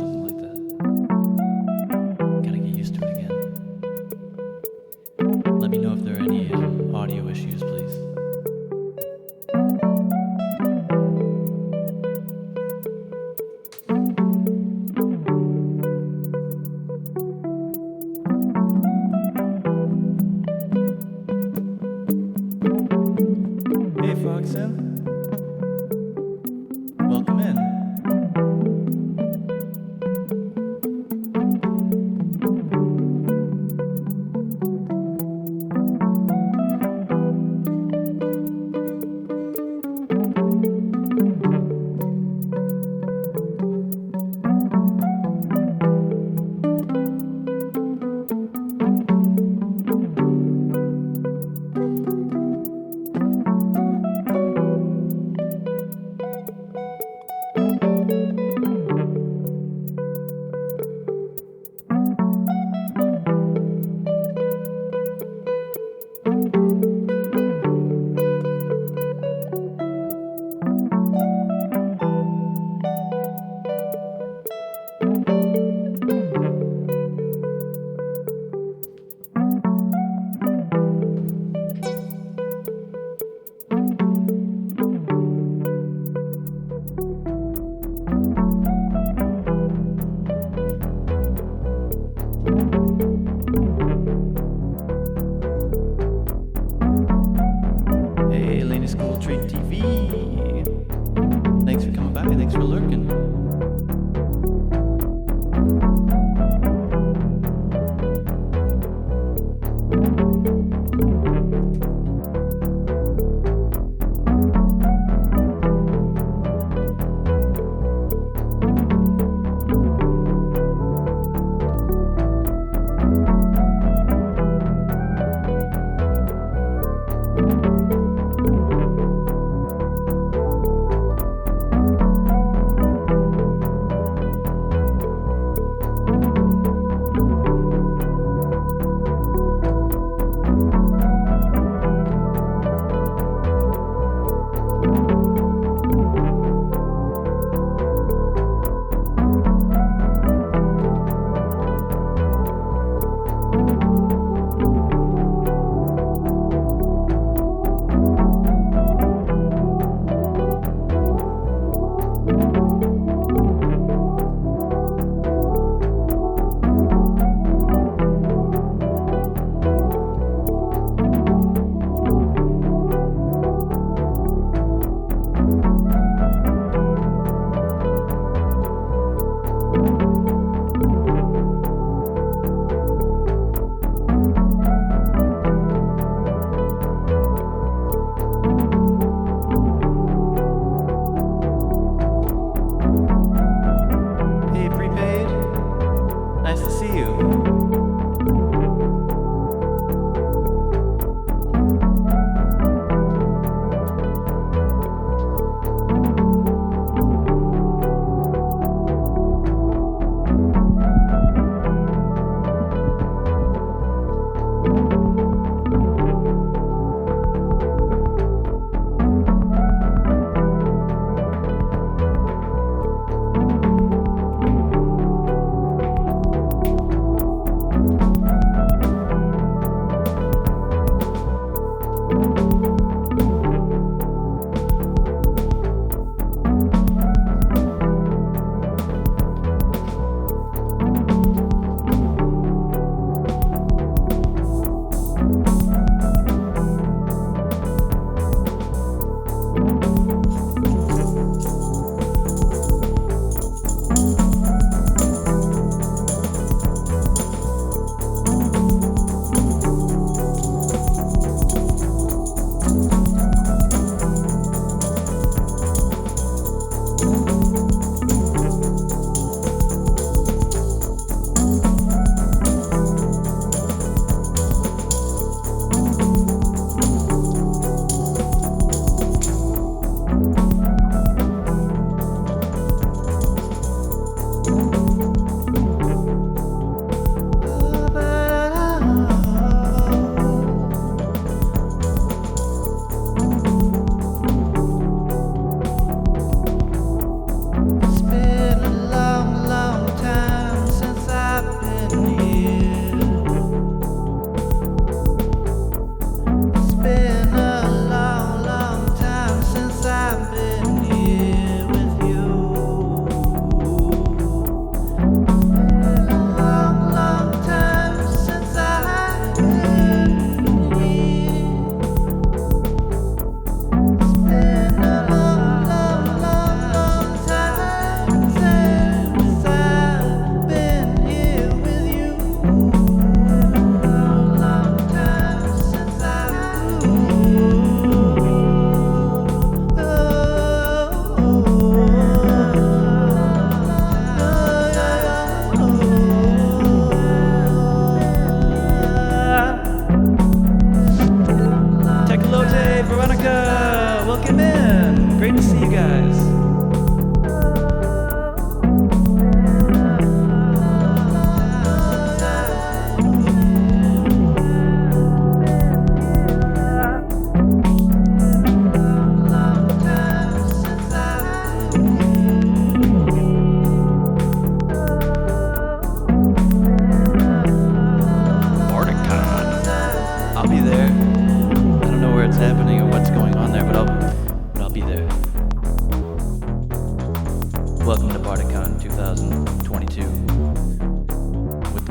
something like that. Gotta get used to it again. Let me know if there are any audio issues, please. Hey, Foxen. Welcome in.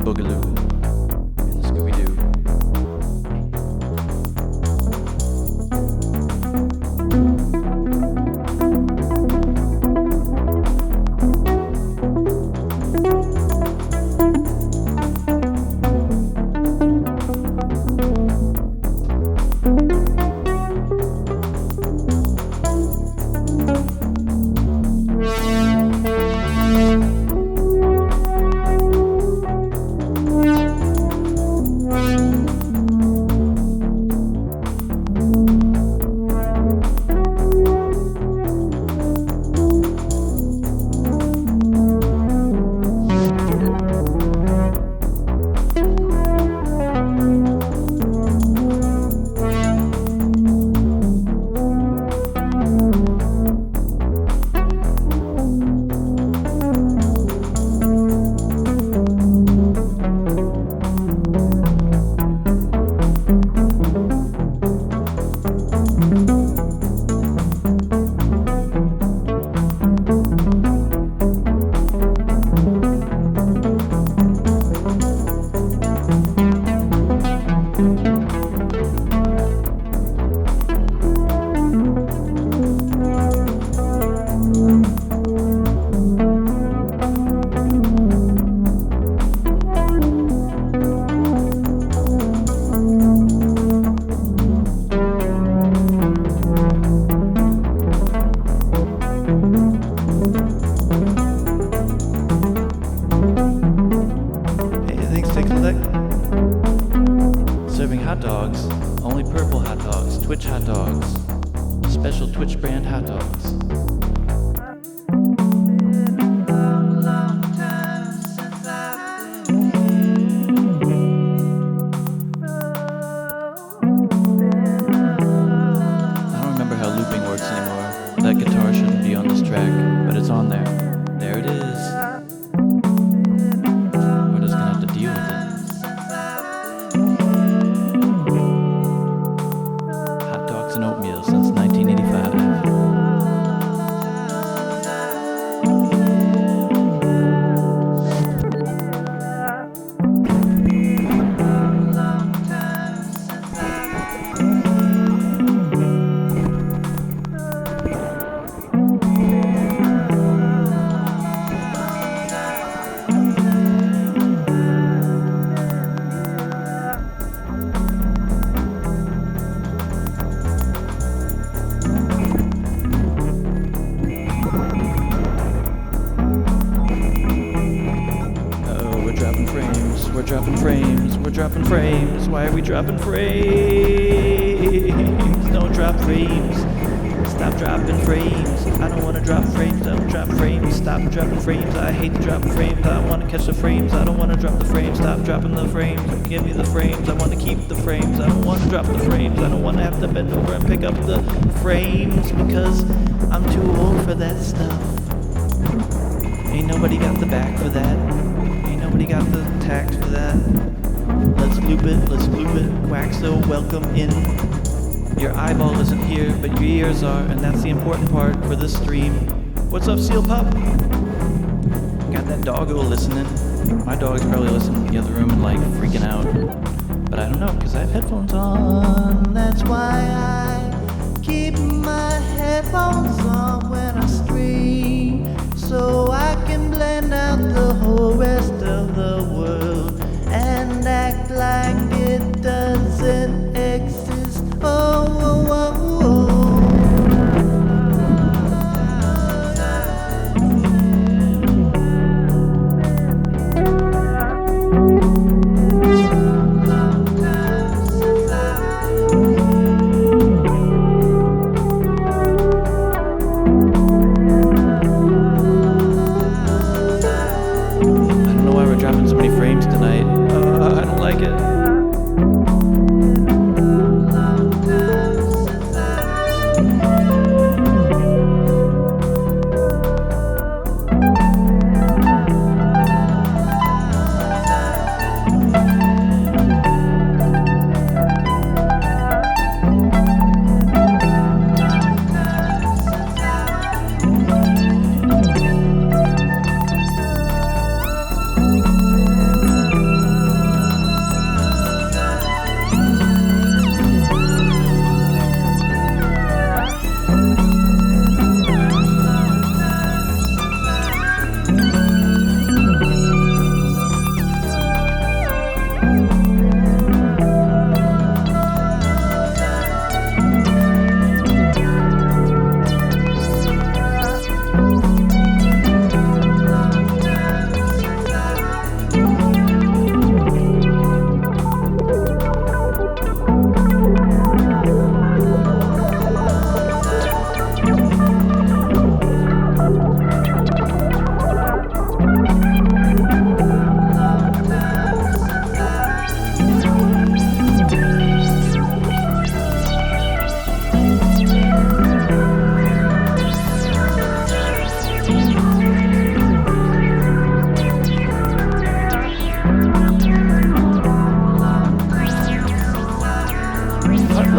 Boogaloo in the Scooby-Doo. Serving hot dogs, only purple hot dogs, Twitch hot dogs, special Twitch brand hot dogs. I don't remember how looping works anymore. That guitar shouldn't be on this track, but it's on there. There it is. We're just gonna have to deal with it. Hot dogs and oatmeal since 1985. We're dropping frames, we're dropping frames. Why are we dropping frames? Don't drop frames. Stop dropping frames. I don't want to drop frames. Don't drop frames. Stop dropping frames. I hate to drop frames. I want to catch the frames. I don't want to drop the frames. Stop dropping the frames. Give me the frames. I want to keep the frames. I don't want to drop the frames. I don't want to have to bend over and pick up the frames because I'm too old for that stuff. Ain't nobody got the back for that. Nobody got the tact for that. Let's loop it, Quaxo, welcome in. Your eyeball isn't here, but your ears are, and that's the important part for this stream. What's up, Seal Pup? Got that doggo listening. My dog's probably listening in the other room and like freaking out. But I don't know, because I have headphones on. That's why I keep my headphones on when I stream, so I can blend out the whole rest of the world and act like it doesn't exist. Oh, oh, oh, dropping so many frames tonight. I don't like it.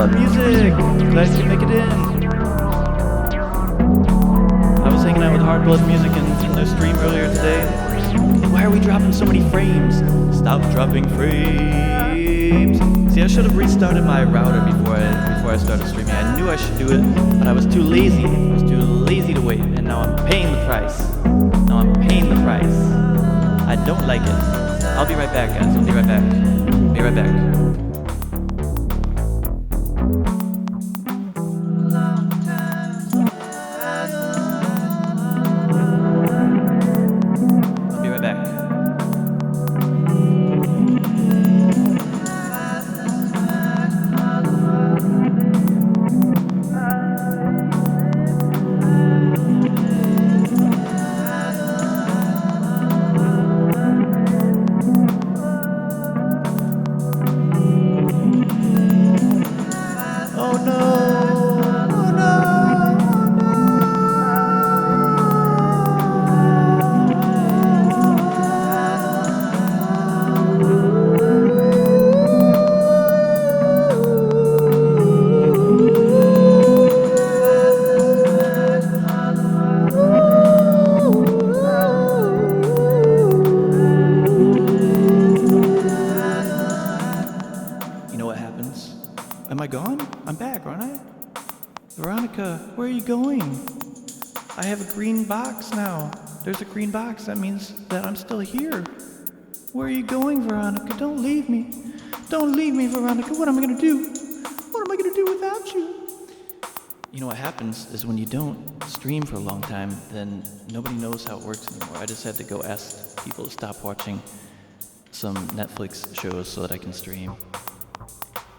Blood Music! Glad you can make it in. I was hanging out with Hard Blood Music in their stream earlier today. Why are we dropping so many frames? Stop dropping frames. See, I should have restarted my router before I started streaming. I knew I should do it, but I was too lazy. I was too lazy to wait, and now I'm paying the price. I don't like it. I'll be right back, guys. I'll be right back. Be right back. Am I gone? I'm back, aren't I? Veronica, where are you going? I have a green box now. There's a green box. That means that I'm still here. Where are you going, Veronica? Don't leave me. Don't leave me, Veronica. What am I going to do? What am I going to do without you? You know what happens is when you don't stream for a long time, then nobody knows how it works anymore. I just had to go ask people to stop watching some Netflix shows so that I can stream.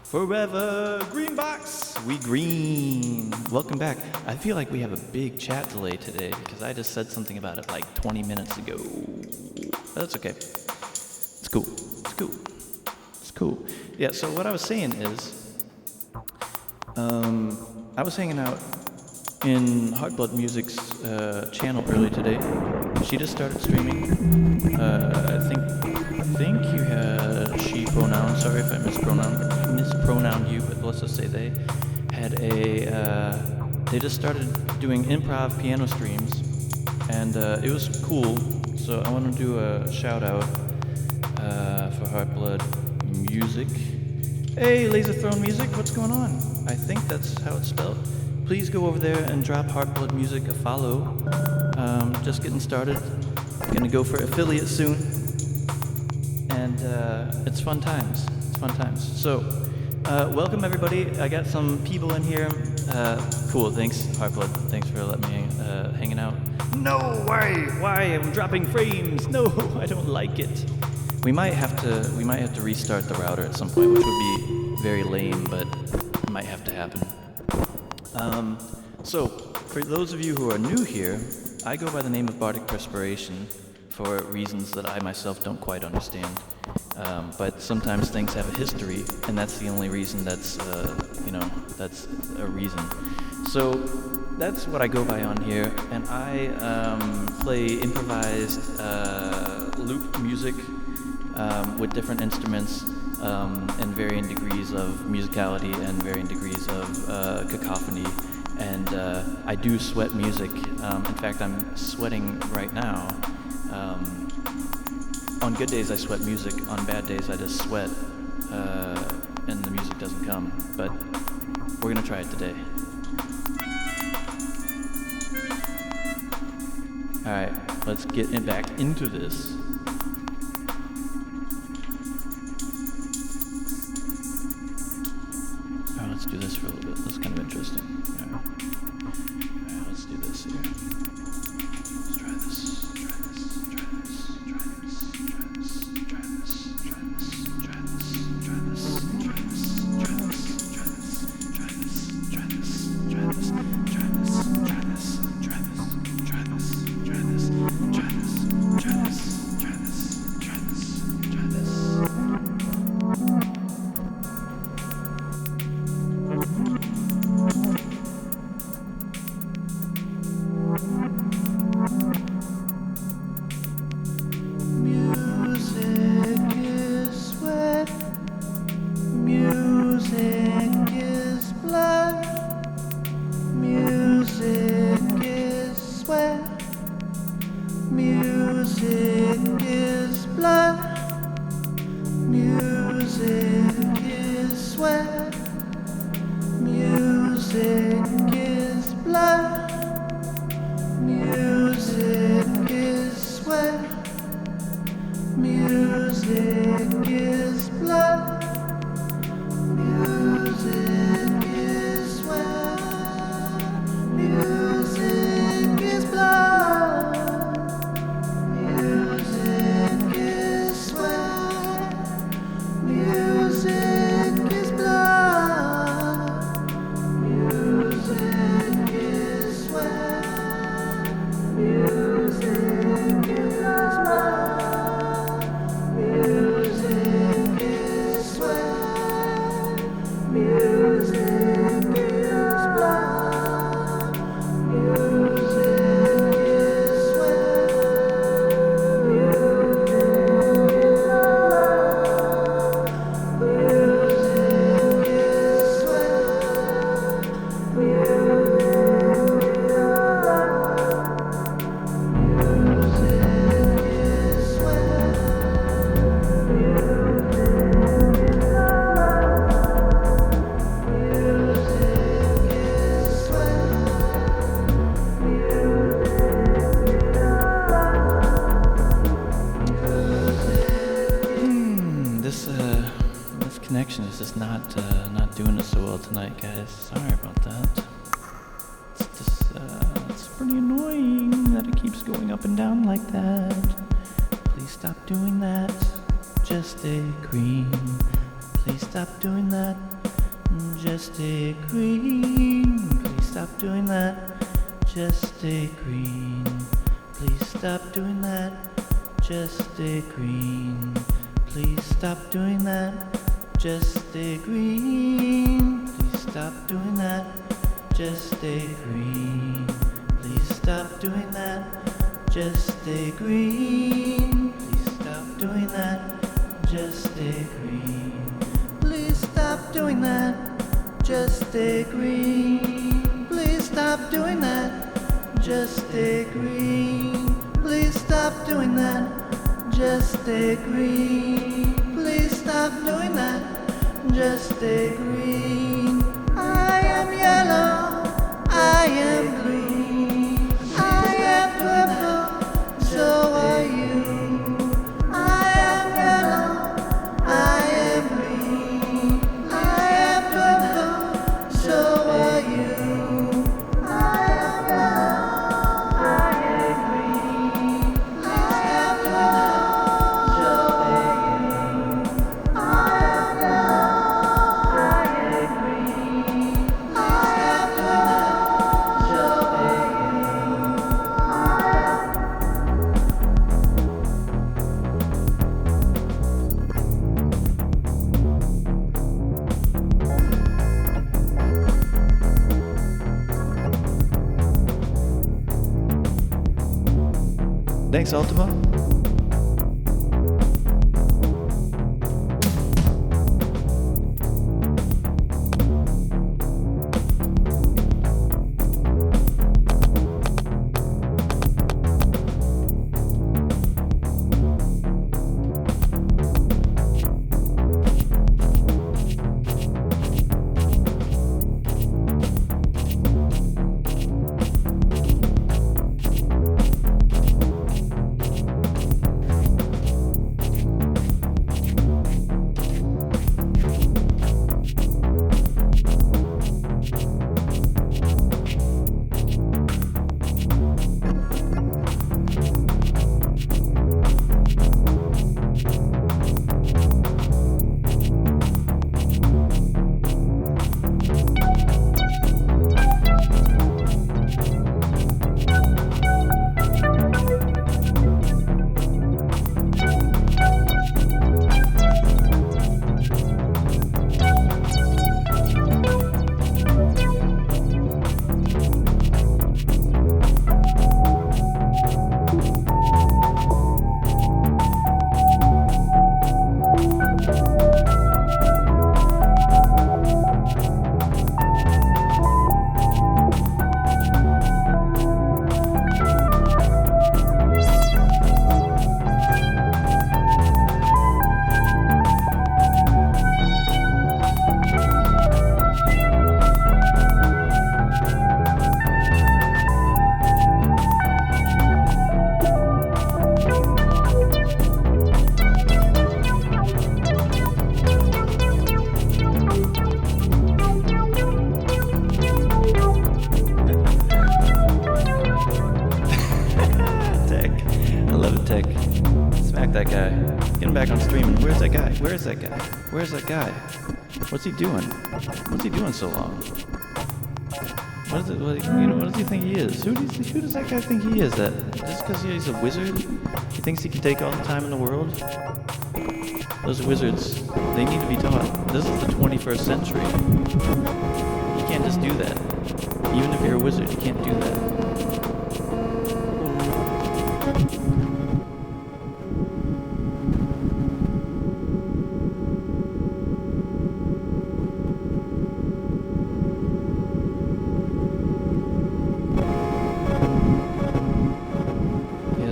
Forever Green Box! We green! Welcome back. I feel like we have a big chat delay today because I just said something about it like 20 minutes ago. But that's okay. It's cool. It's cool. It's cool. Yeah, so what I was saying is, I was hanging out in Hard Blood Music's channel early today. She just started streaming. I think you had she pronoun. Sorry if I mispronoun you, but let's just say they had they just started doing improv piano streams, and it was cool. So I want to do a shout out for Hard Blood Music. Hey, Laser Throne Music, what's going on? I think that's how it's spelled. Please go over there and drop Hard Blood Music a follow. Just getting started. Gonna go for affiliate soon. And it's fun times. It's fun times. So, welcome everybody. I got some people in here. Cool, thanks, Hardblood. Thanks for letting me hanging out. No, why? I'm dropping frames. No, I don't like it. We might have to restart the router at some point, which would be very lame, but it might have to happen. So, for those of you who are new here, I go by the name of Bardic Perspiration for reasons that I myself don't quite understand. But sometimes things have a history, and that's the only reason that's a reason. So that's what I go by on here, and I play improvised loop music with different instruments and varying degrees of musicality and varying degrees of cacophony. And I do sweat music. In fact, I'm sweating right now. On good days I sweat music, on bad days I just sweat and the music doesn't come, but we're gonna try it today. Alright, let's get back into this. Alright, let's do this for a little bit. That's kind of interesting. Alright, let's do this here. Let's try this. Music is blood. Music is sweat. Music is blood. Music is sweat. Music is blood. Music is sweat. Music is blood. Music is sweat. Music is blood. Music is sweat. This connection is just not doing us so well tonight, guys. Sorry about that. It's pretty annoying that it keeps going up and down like that. Please stop doing that. Just stay green. Please stop doing that. Just stay green. Please stop doing that. Just stay green. Please stop doing that. Just stay green. Please stop doing that. Just stay green. Please stop doing that. Just stay green. Please stop doing that. Just stay green. Please stop doing that. Just stay green. Please stop doing that. Just stay green. Please stop doing that. Just stay green. Please stop doing that. Just stay green. Please stop doing that. Just stay green. I am yellow. I am blue. I am purple. So are you. I am yellow. I am green. I am purple. So are you. I am yellow. I am green. I am purple. So are you. I am yellow. I am green. I am purple. So are you. Thanks, Ultima. Get him back on streaming. Where's that guy? Where's that guy? Where's that guy? What's he doing? What's he doing so long? What is it? What does he think he is? Who does that guy think he is? That just because he's a wizard, he thinks he can take all the time in the world? Those wizards, they need to be taught. This is the 21st century. You can't just do that. Even if you're a wizard, you can't do that.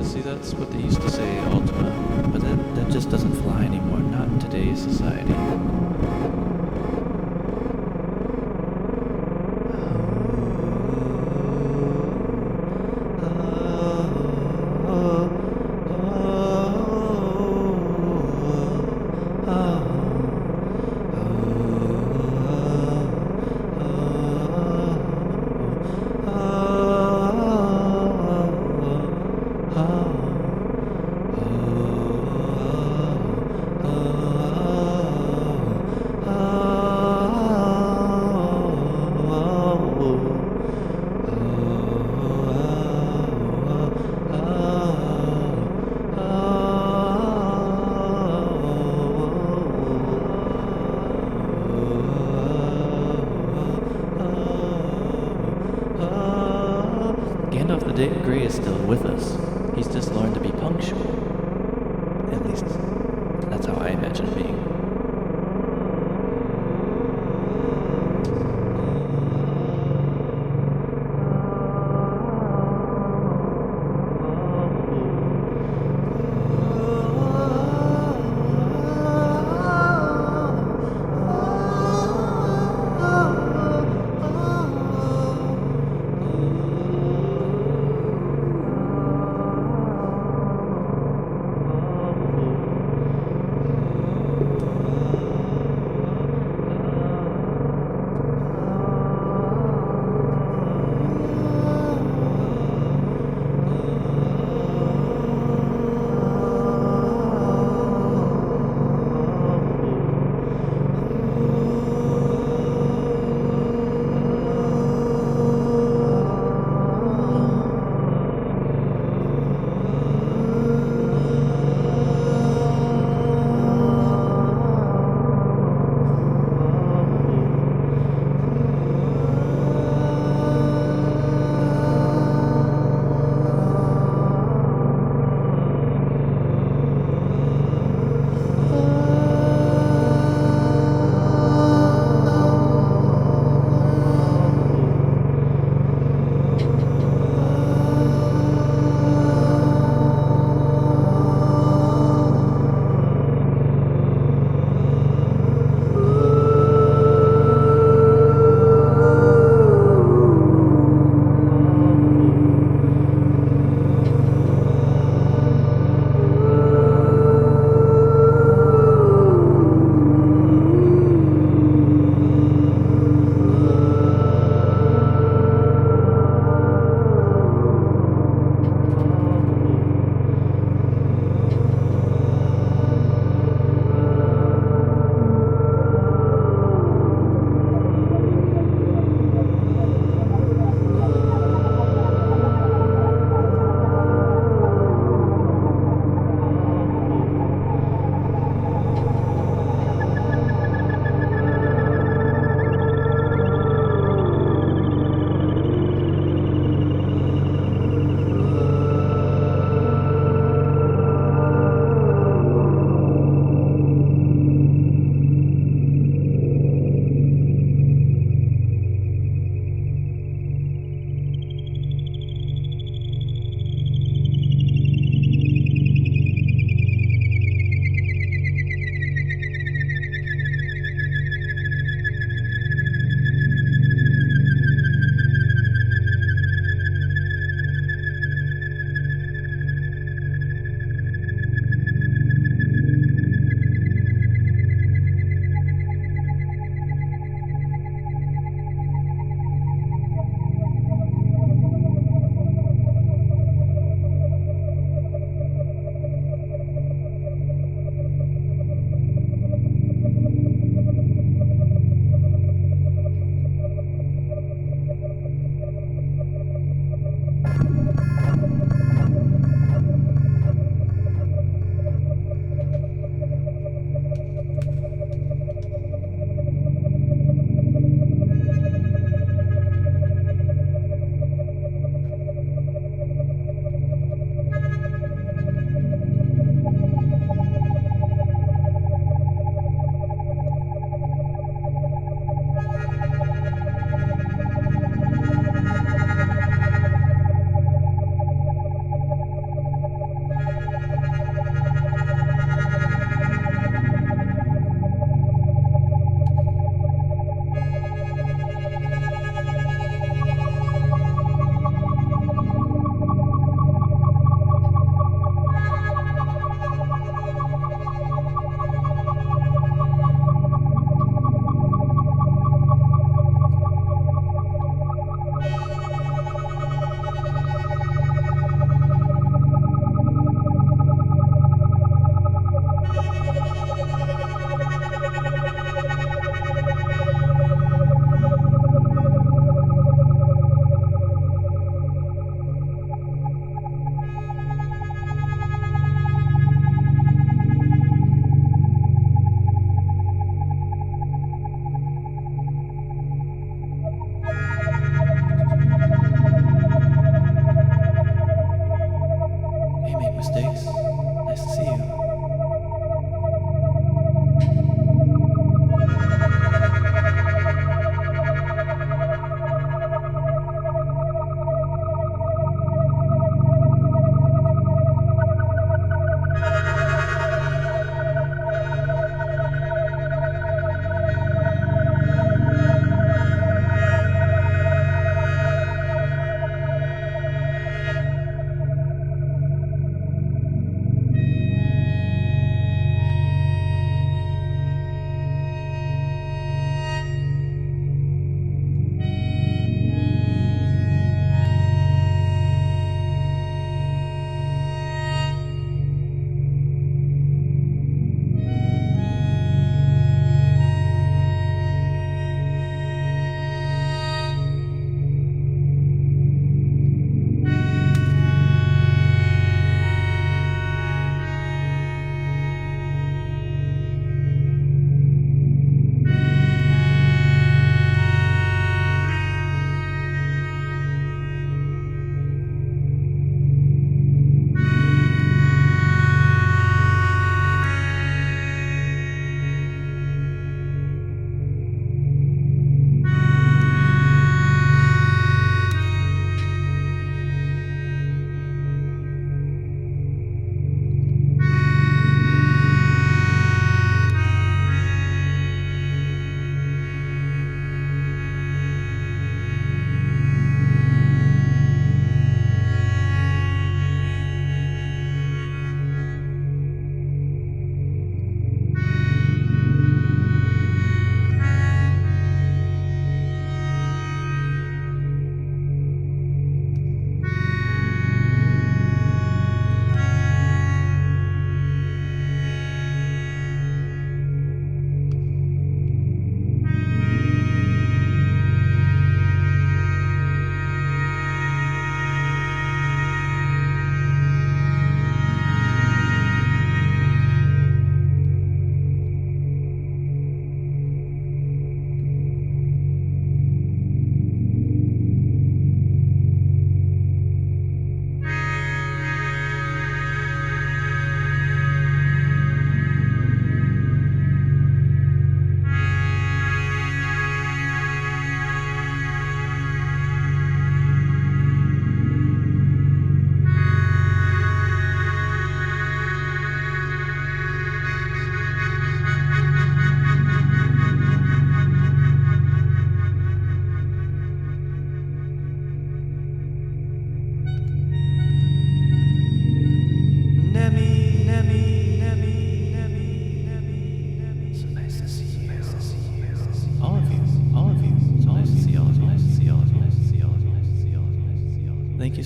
See, that's what they used to say, Ultima, but that just doesn't fly anymore, not in today's society.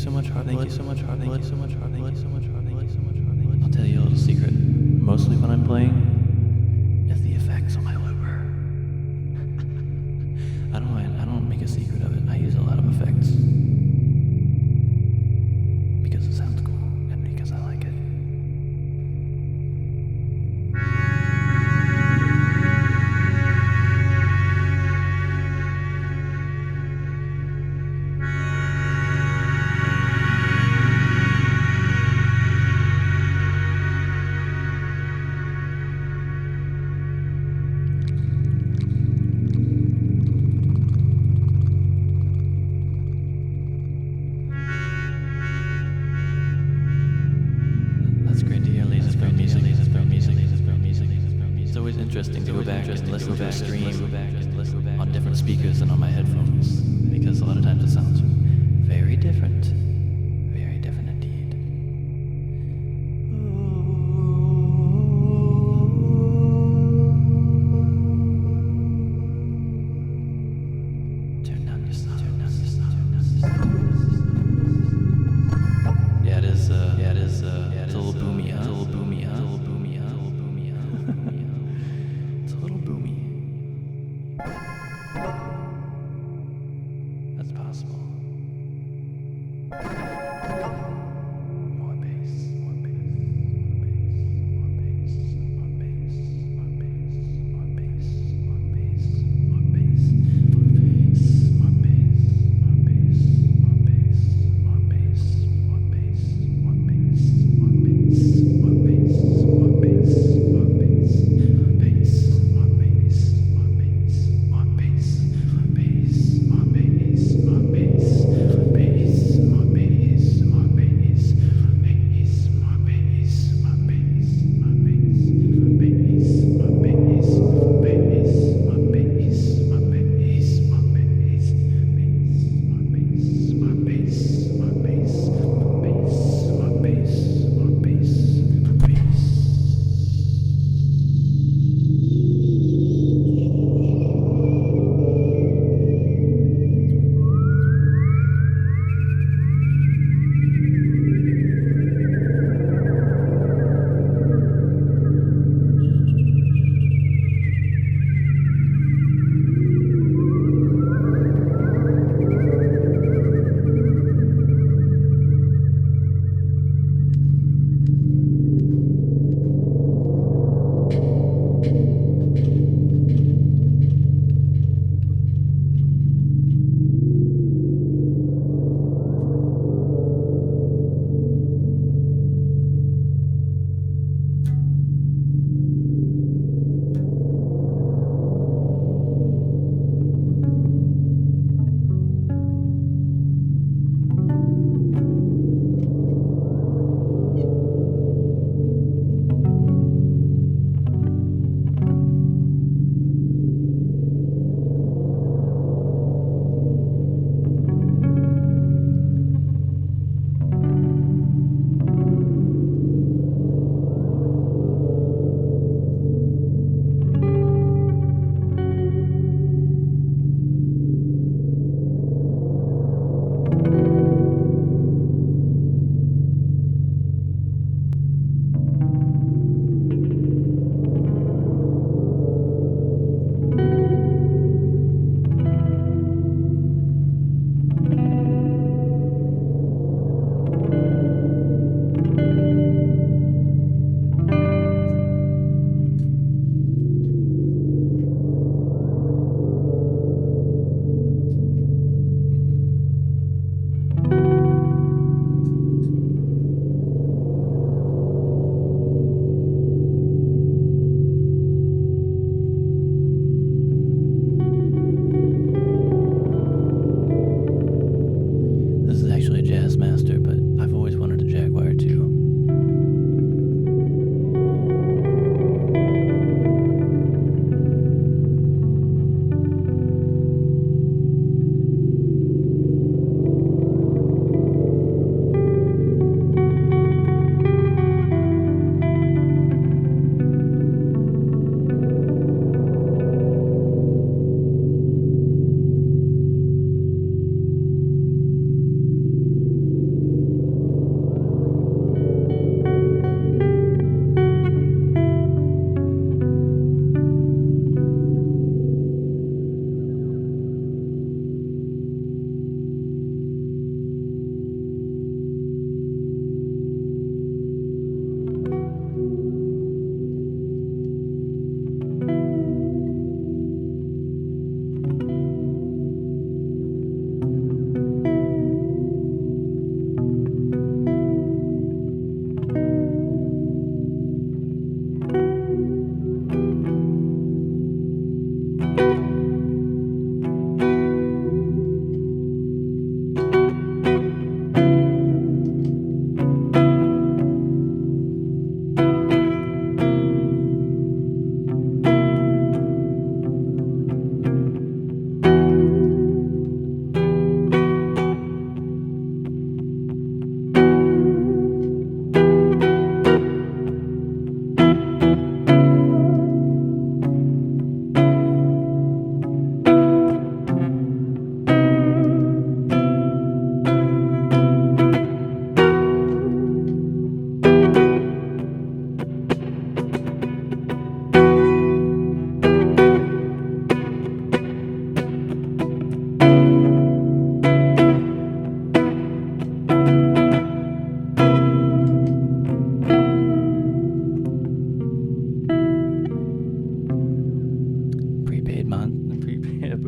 so much, Harlan. Thank you so much, Harlan. Thank you so much, Harlan. Thank you so much, Harlan. Thank you so much, Harlan. I'll tell you a little secret. Mostly when I'm playing, is the effects on my looper. I don't make a secret of it. I use a lot of effects. Because it sounds cool and because I like it. That's great to hear, Lasers Film Music. It's always interesting to go back and listen to a stream on different speakers and on my headphones, because a lot of times it sounds very different. Very different indeed. Turn down your sound. Yeah, it is, it's a little boomy, huh? It's a little boomy, huh? It's a little boomy, huh? It's a little boomy. That's possible.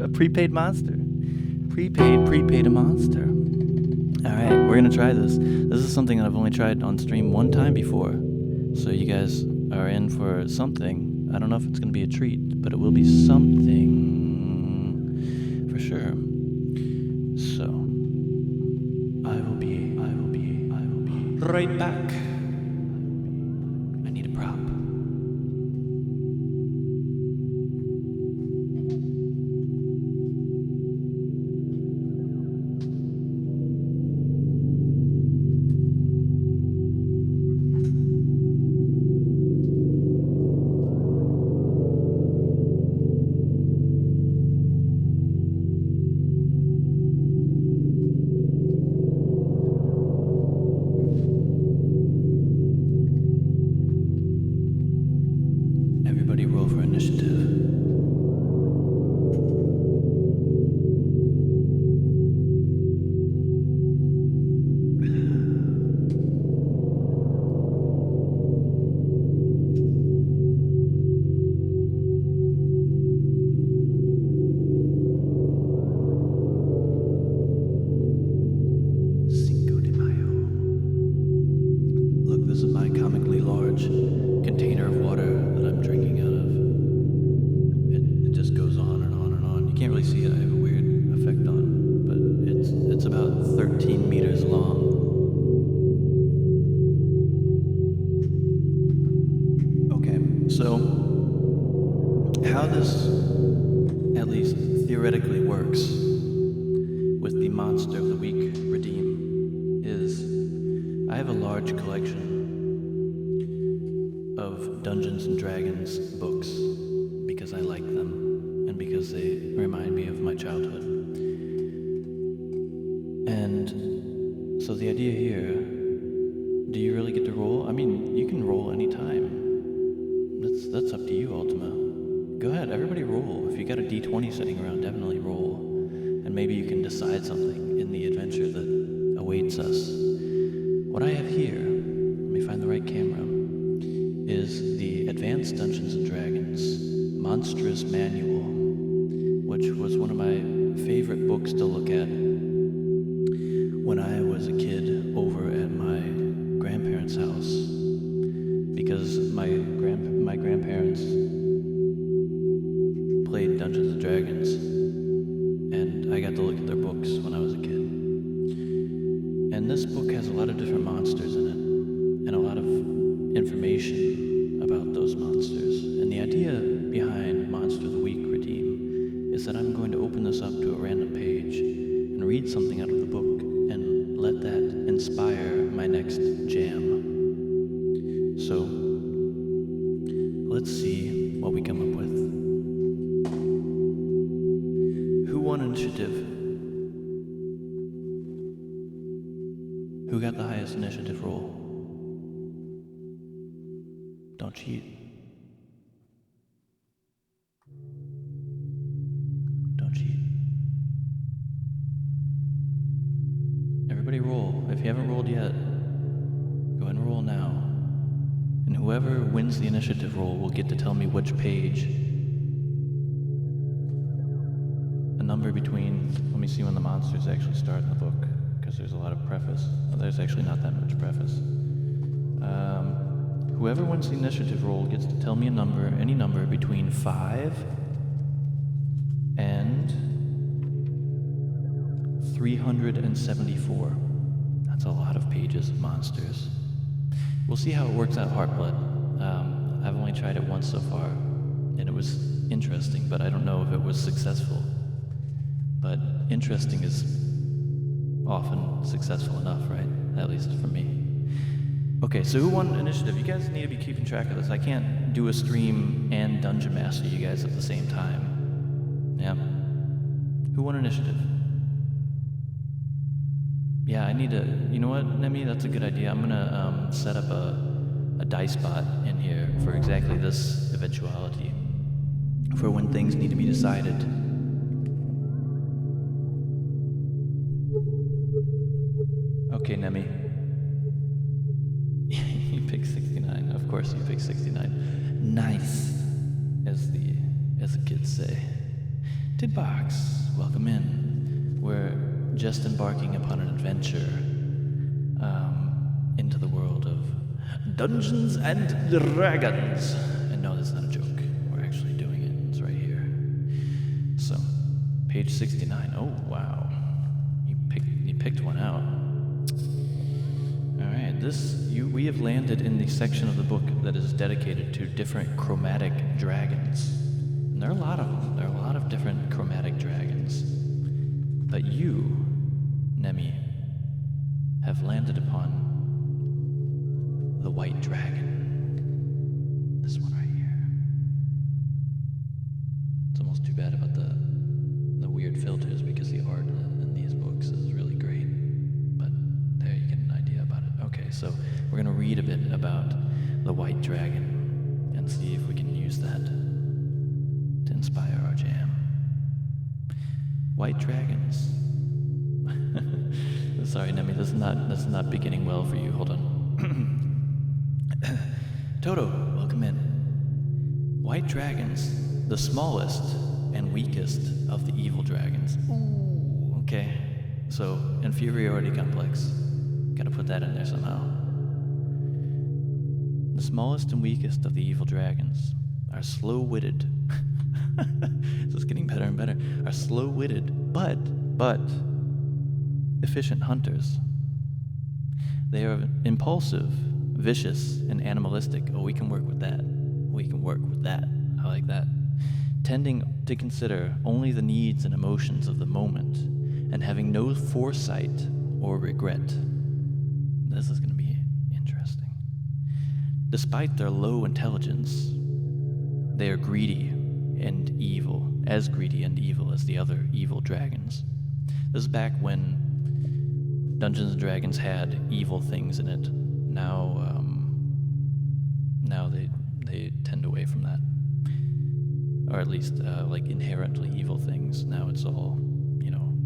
a prepaid monster. Prepaid a monster. Alright, we're gonna try this. This is something that I've only tried on stream one time before. So you guys are in for something. I don't know if it's gonna be a treat, but it will be something for sure. So I will be right back. I need a prop. Everybody roll for initiative. Cinco de Mayo. Look, this is my comically large container of water that I'm drinking out of. It just goes on and on and on. You can't really see it. I have a weird effect on, but it's about 13 meters long. Okay, so how this at least theoretically works with the Monster of the Week Redeem is I have a large collection of Dungeons and Dragons books because I like them and because they remind me of my childhood. And so the idea here, do you really get to roll? I mean, you can roll anytime. That's up to you, Ultima. Go ahead, everybody roll. If you got a D20 sitting around, definitely roll. And maybe you can decide something in the adventure that awaits us. What I have here, let me find the right camera, is the Advanced Dungeons & Dragons Monstrous Manual, which was one of my favorite books to look at when I was a kid over at my grandparents' house, because my grandparents played Dungeons & Dragons, and I got to look at their books when I was a kid. And this book has a lot of different monsters in it, and a lot of information about those monsters. And the idea behind Monster of the Week Redeem is that I'm going to open this up to a random page and read something out of the book and let that inspire my next jam. So let's see what we come up with. Who won initiative? Who got the highest initiative roll? Don't cheat. Don't cheat. Everybody roll. If you haven't rolled yet, go ahead and roll now. And whoever wins the initiative roll will get to tell me which page. A number between, let me see when the monsters actually start in the book, because there's a lot of preface. Well, there's actually not that much preface. Whoever wins the initiative roll gets to tell me a number, any number between 5 and 374. That's a lot of pages of monsters. We'll see how it works out Heartblood. I've only tried it once so far, and it was interesting, but I don't know if it was successful. But interesting is often successful enough, right? At least for me. Okay, so who won initiative? You guys need to be keeping track of this. I can't do a stream and Dungeon Master you guys at the same time. Yeah. Who won initiative? Yeah, I need to... You know what, Nemi? That's a good idea. I'm gonna set up a dice bot in here for exactly this eventuality. For when things need to be decided. Okay, Nemi. You picked 69. Of course you picked 69. Nice, as the kids say. Tidbox, welcome in. We're just embarking upon an adventure into the world of Dungeons and Dragons. And no, that's not a joke. We're actually doing it. It's right here. So, page 69. Oh, wow. You picked one out. All right, we have landed in the section of the book that is dedicated to different chromatic dragons. And there are a lot of them. There are a lot of different chromatic dragons. But you, Nemi, have landed upon the white dragon. This one right here. It's almost too bad about the weird filters because the art in these books is really great. But there you get an idea about it. Okay, so we're going to read a bit about the white dragon and see if we can use that to inspire our jam. White dragons. Sorry, Nemi, this is not beginning well for you. Hold on. Toto, welcome in. White dragons, the smallest and weakest of the evil dragons. Ooh, okay. So, inferiority complex. Gotta put that in there somehow. The smallest and weakest of the evil dragons are slow-witted. This is getting better and better. Are slow-witted, but efficient hunters. They are impulsive, vicious, and animalistic. Oh, we can work with that. I like that. Tending to consider only the needs and emotions of the moment, and having no foresight or regret. This is going to be interesting. Despite their low intelligence, they are greedy and evil, as greedy and evil as the other evil dragons. This is back when Dungeons and Dragons had evil things in it. Now they tend away from that, or at least like inherently evil things. Now it's all,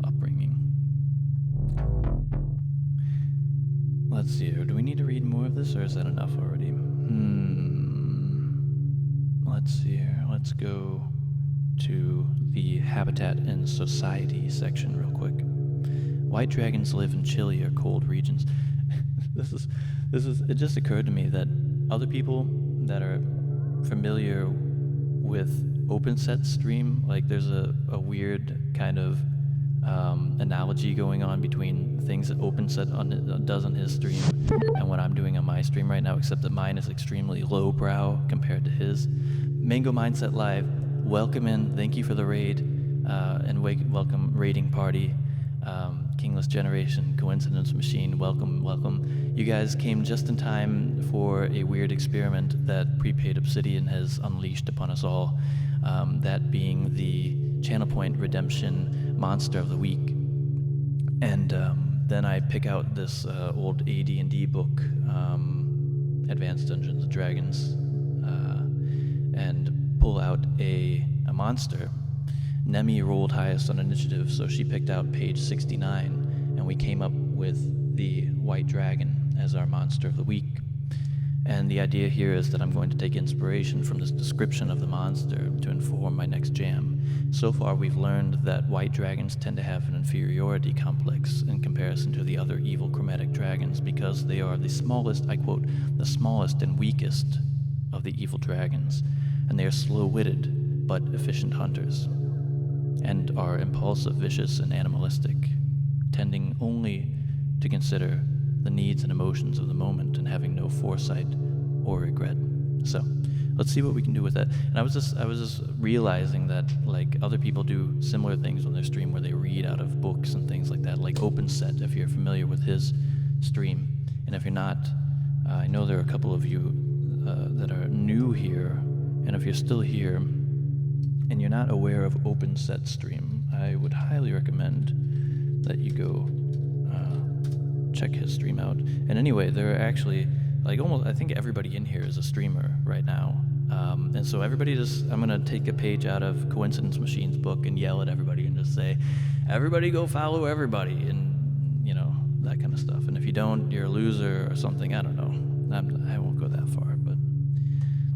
upbringing. Let's see. Do we need to read more of this, or is that enough already? Let's see here. Let's go to the Habitat and Society section real quick. White dragons live in chilly or cold regions. It just occurred to me that other people that are familiar with OpenSet stream, like there's a weird kind of analogy going on between things that OpenSet does on his stream and what I'm doing on my stream right now, except that mine is extremely lowbrow compared to his. Mango Mindset Live, welcome in. Thank you for the raid, and welcome raiding party. Kingless Generation, Coincidence Machine, welcome. You guys came just in time for a weird experiment that Prepaid Obsidian has unleashed upon us all, that being the Channel Point Redemption Monster of the Week. And then I pick out this old AD&D book, Advanced Dungeons and Dragons, and pull out a monster. Nemi rolled highest on initiative, so she picked out page 69, and we came up with the White Dragon as our monster of the week. And the idea here is that I'm going to take inspiration from this description of the monster to inform my next jam. So far, we've learned that white dragons tend to have an inferiority complex in comparison to the other evil chromatic dragons because they are the smallest, I quote, the smallest and weakest of the evil dragons, and they are slow-witted but efficient hunters, and are impulsive, vicious, and animalistic, tending only to consider the needs and emotions of the moment and having no foresight or regret. So, let's see what we can do with that. And I was just realizing that like other people do similar things on their stream where they read out of books and things like that, like OpenSet, if you're familiar with his stream. And if you're not, I know there are a couple of you that are new here, and if you're still here and you're not aware of OpenSet stream, I would highly recommend that you go check his stream out. And anyway, there are actually like almost, I think everybody in here is a streamer right now. And so everybody I'm gonna take a page out of Coincidence Machine's book and yell at everybody and just say, everybody go follow everybody, and that kind of stuff. And if you don't, you're a loser or something. I don't know. I won't go that far, but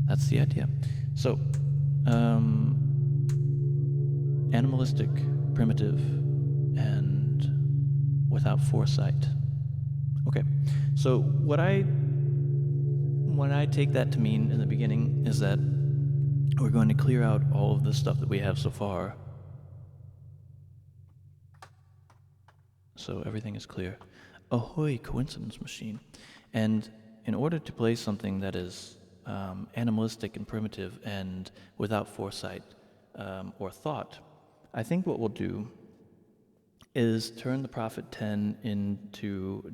that's the idea. So, animalistic, primitive, and without foresight. Okay, so what I take that to mean in the beginning is that we're going to clear out all of the stuff that we have so far. So everything is clear. Ahoy, coincidence machine. And in order to play something that is animalistic and primitive and without foresight or thought, I think what we'll do is turn the Prophet 10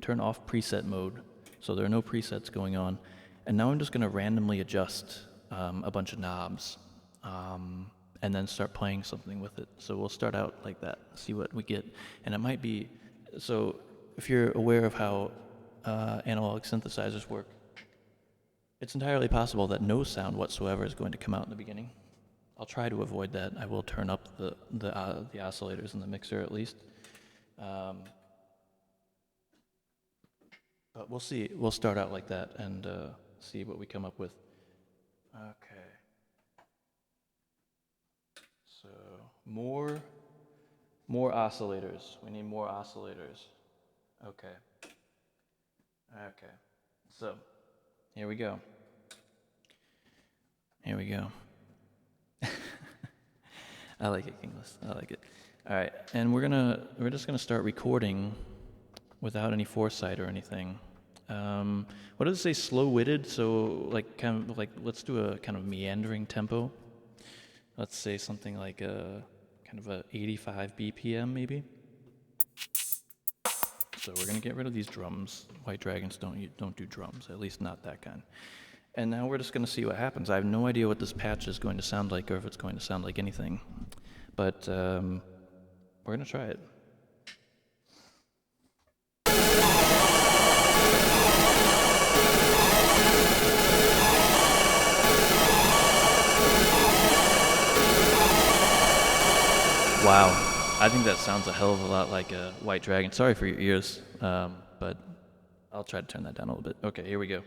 turn off preset mode, so there are no presets going on, and now I'm just going to randomly adjust a bunch of knobs and then start playing something with it. So we'll start out like that, see what we get, and it might be, so if you're aware of how analog synthesizers work, it's entirely possible that no sound whatsoever is going to come out in the beginning. I'll try to avoid that. I will turn up the oscillators in the mixer at least. But we'll see. We'll start out like that and see what we come up with. Okay. So more oscillators. We need more oscillators. Okay. Okay. So here we go. Here we go. I like it, Kingless. I like it. All right, and we're just gonna start recording without any foresight or anything. What does it say? Slow-witted. So let's do a kind of meandering tempo. Let's say something like a kind of a 85 BPM maybe. So we're gonna get rid of these drums. White Dragons don't do drums, at least not that kind. And now we're just going to see what happens. I have no idea what this patch is going to sound like or if it's going to sound like anything. But we're going to try it. Wow. I think that sounds a hell of a lot like a White Dragon. Sorry for your ears, but I'll try to turn that down a little bit. Okay, here we go.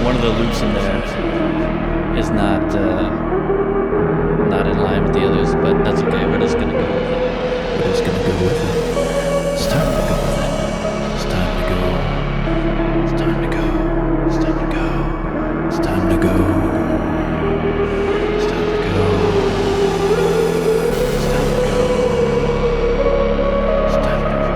One of the loops in there is not in line with the others, but that's okay. We're just gonna go with it. We're just gonna go with it. It's time to go with it. It's time to go. It's time to go. It's time to go. It's time to go. It's time to go. It's time to go. It's time to go.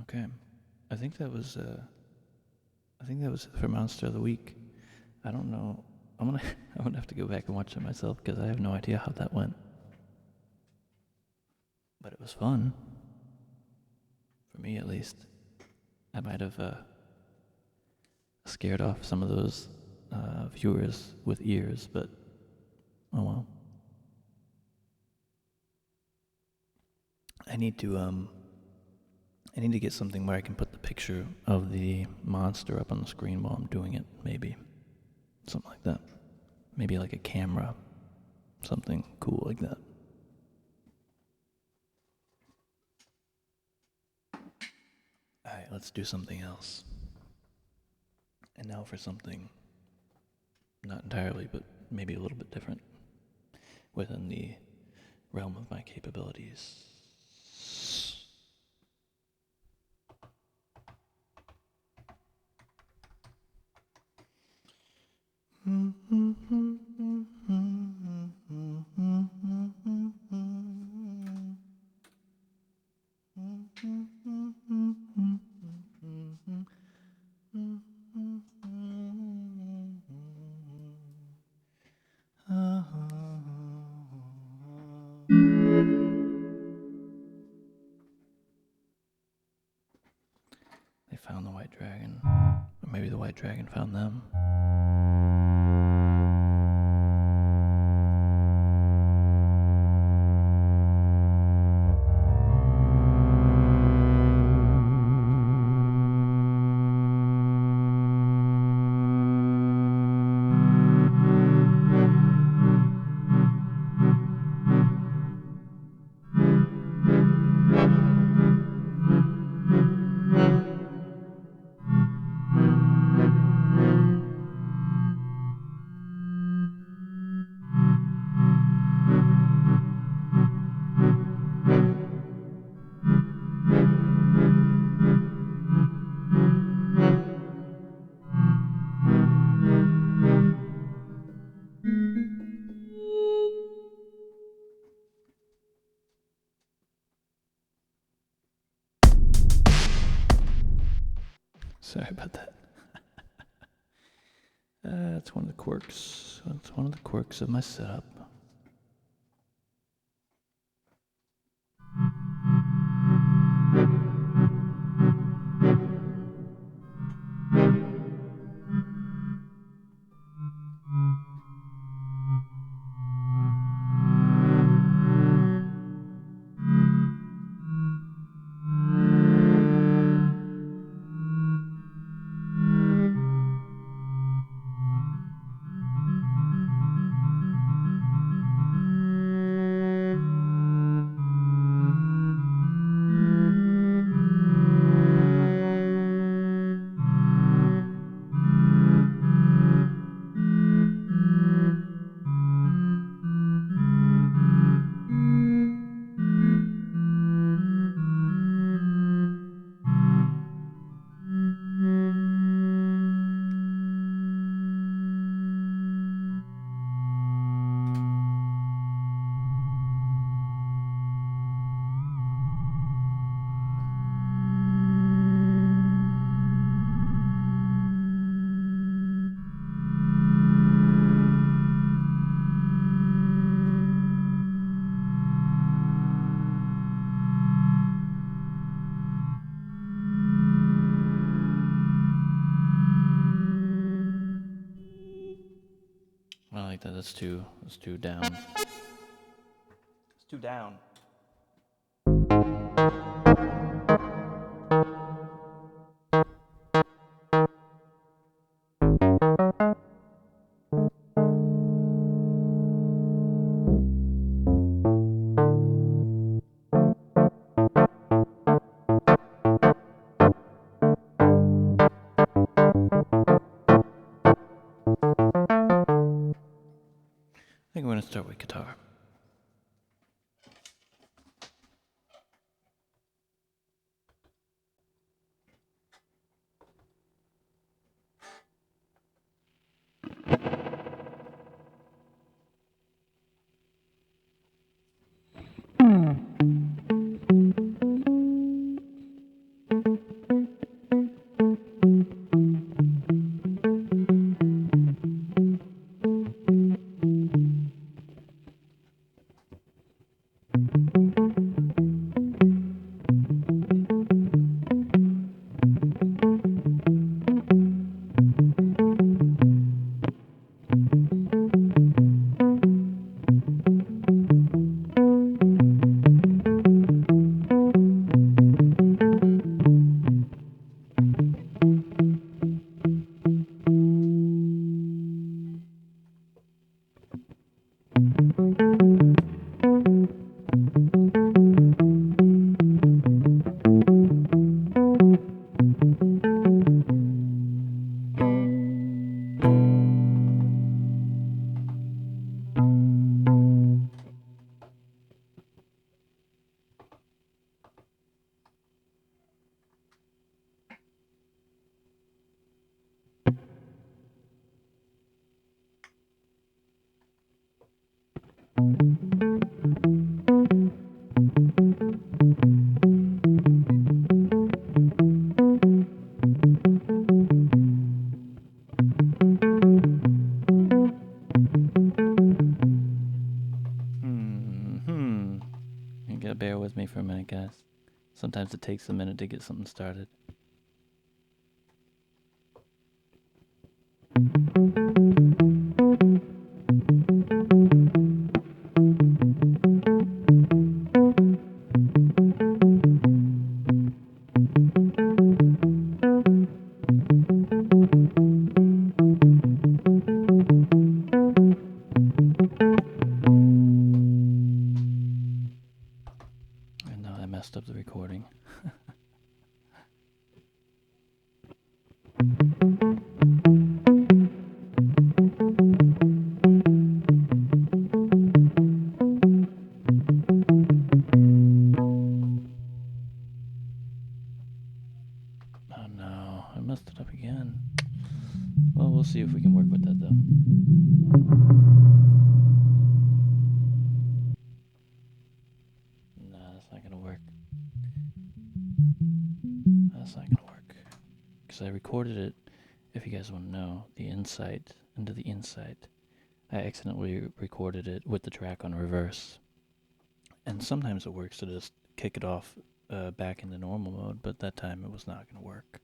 Okay. I think that was for Monster of the Week. I don't know. I'm gonna have to go back and watch it myself because I have no idea how that went. But it was fun. For me at least. I might have scared off some of those viewers with ears, but oh well. I need to get something where I can put the picture of the monster up on the screen while I'm doing it, maybe. Something like that. Maybe like a camera. Something cool like that. Alright, let's do something else. And now for something not entirely, but maybe a little bit different within the realm of my capabilities. They found the white dragon. Or maybe the white dragon found them. Sorry about that. That's one of the quirks. That's one of the quirks of my setup. I like that. That's too down. It's too down. I think we're gonna start with guitar. You gotta bear with me for a minute, guys. Sometimes it takes a minute to get something started. And now I messed up the recording. Oh no, I messed it up again. Well, we'll see if we can work with that though. Nah, that's not gonna work. That's not gonna work. Because I recorded it, if you guys want to know, the Insight into the Insight. I accidentally recorded it with the track on reverse. And sometimes it works to just kick it off back into normal mode, but that time it was not going to work.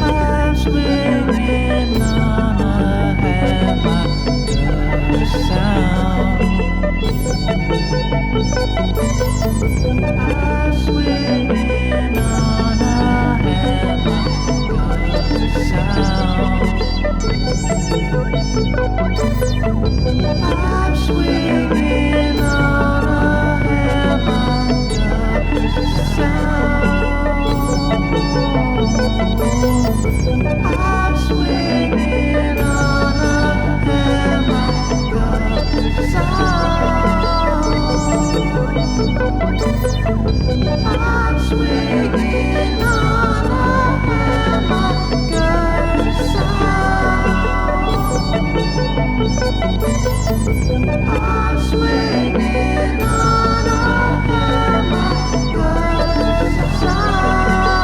I'm swinging on a hammer, the sound. I'm swinging on a hammer, the sound. I'm swinging on a hammer, the sound. I'm swinging on a hammer, the sound. I'm swinging on a hammer, the sound. I'm swinging on a hammer, the sound. I'm swinging on a hammer, the sound.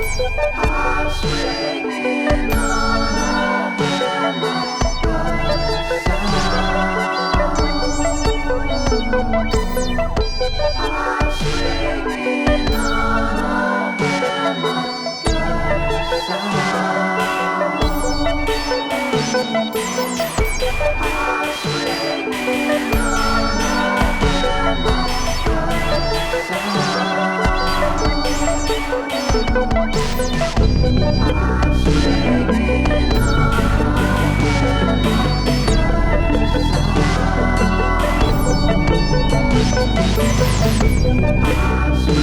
I'm swinging on a hammer, the I'm swinging on a hammer, the I'm swinging on a hammer, the I'm swinging on a hammer, the I'm swinging on I'm swinging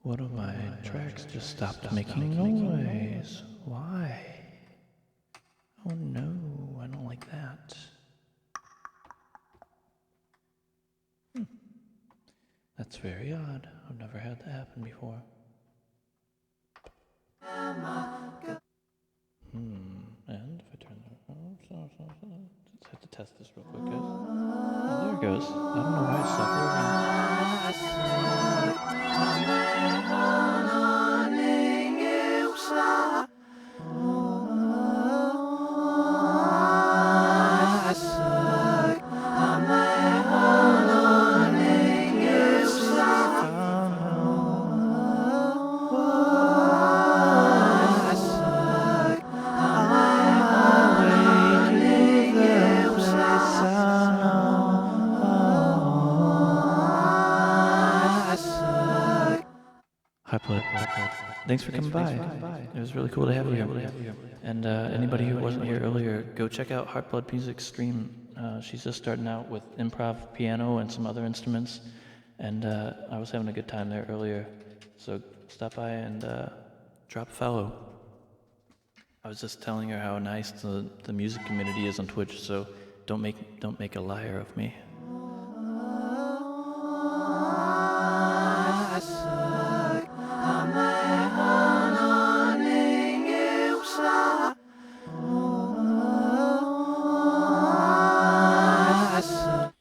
One of my tracks just stopped making noise. Why? Oh no, I don't like that. That's very odd. I've never had that happen before. And if I turn that let's have to test this real quick, guys. Oh, there it goes. I don't know why it stopped Hi, Blood. Thanks for coming by. It was really cool to have you here. And anybody who wasn't here earlier, go check out Heartblood Music's stream. She's just starting out with improv piano and some other instruments. And I was having a good time there earlier. So stop by and drop a follow. I was just telling her how nice the music community is on Twitch, so don't make a liar of me.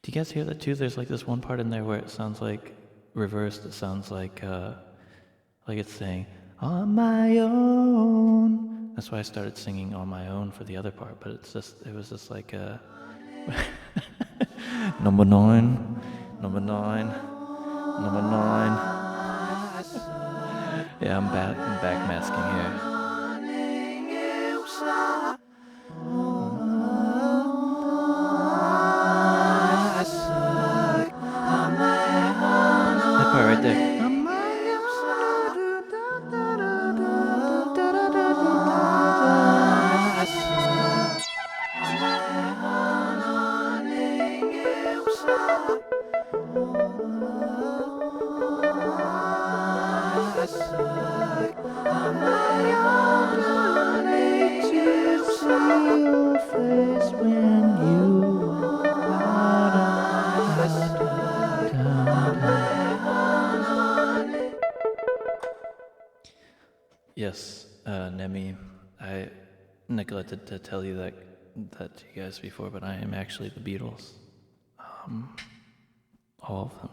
Do you guys hear that too? There's like this one part in there where it sounds like reversed. It sounds like it's saying "on my own." That's why I started singing "on my own" for the other part. But it was just like number nine, number nine, number nine. Yeah, I'm back masking here. That part right there. Yes, Nemi, I neglected to tell you that to you guys before, but I am actually the Beatles. All of them.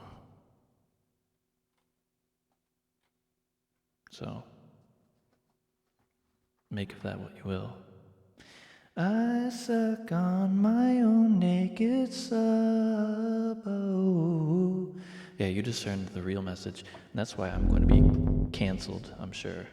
So, make of that what you will. I suck on my own naked sub. Oh. Yeah, you discerned the real message, and that's why I'm going to be canceled, I'm sure.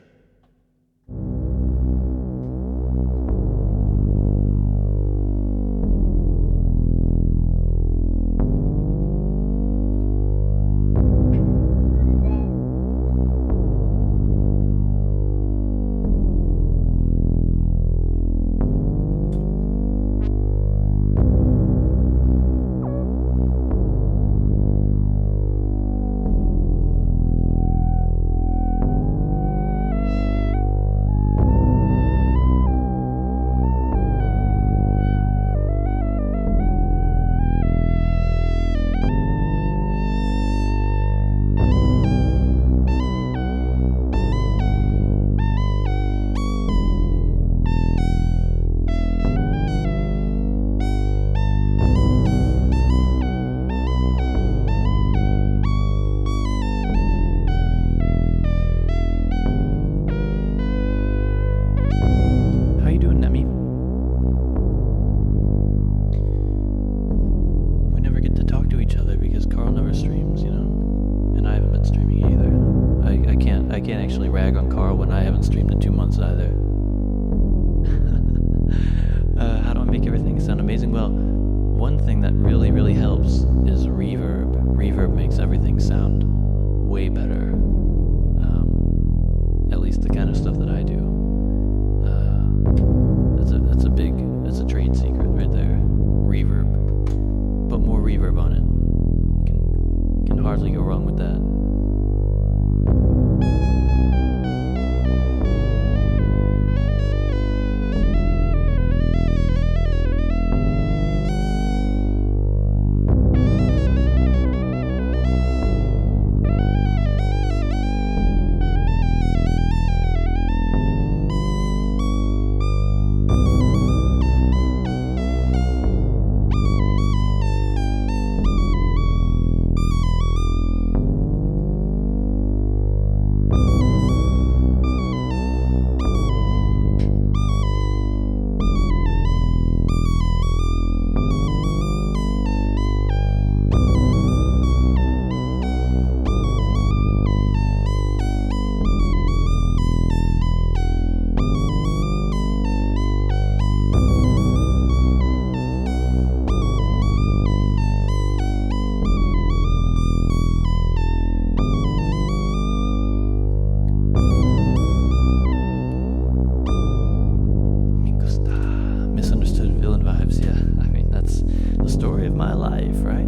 life, right?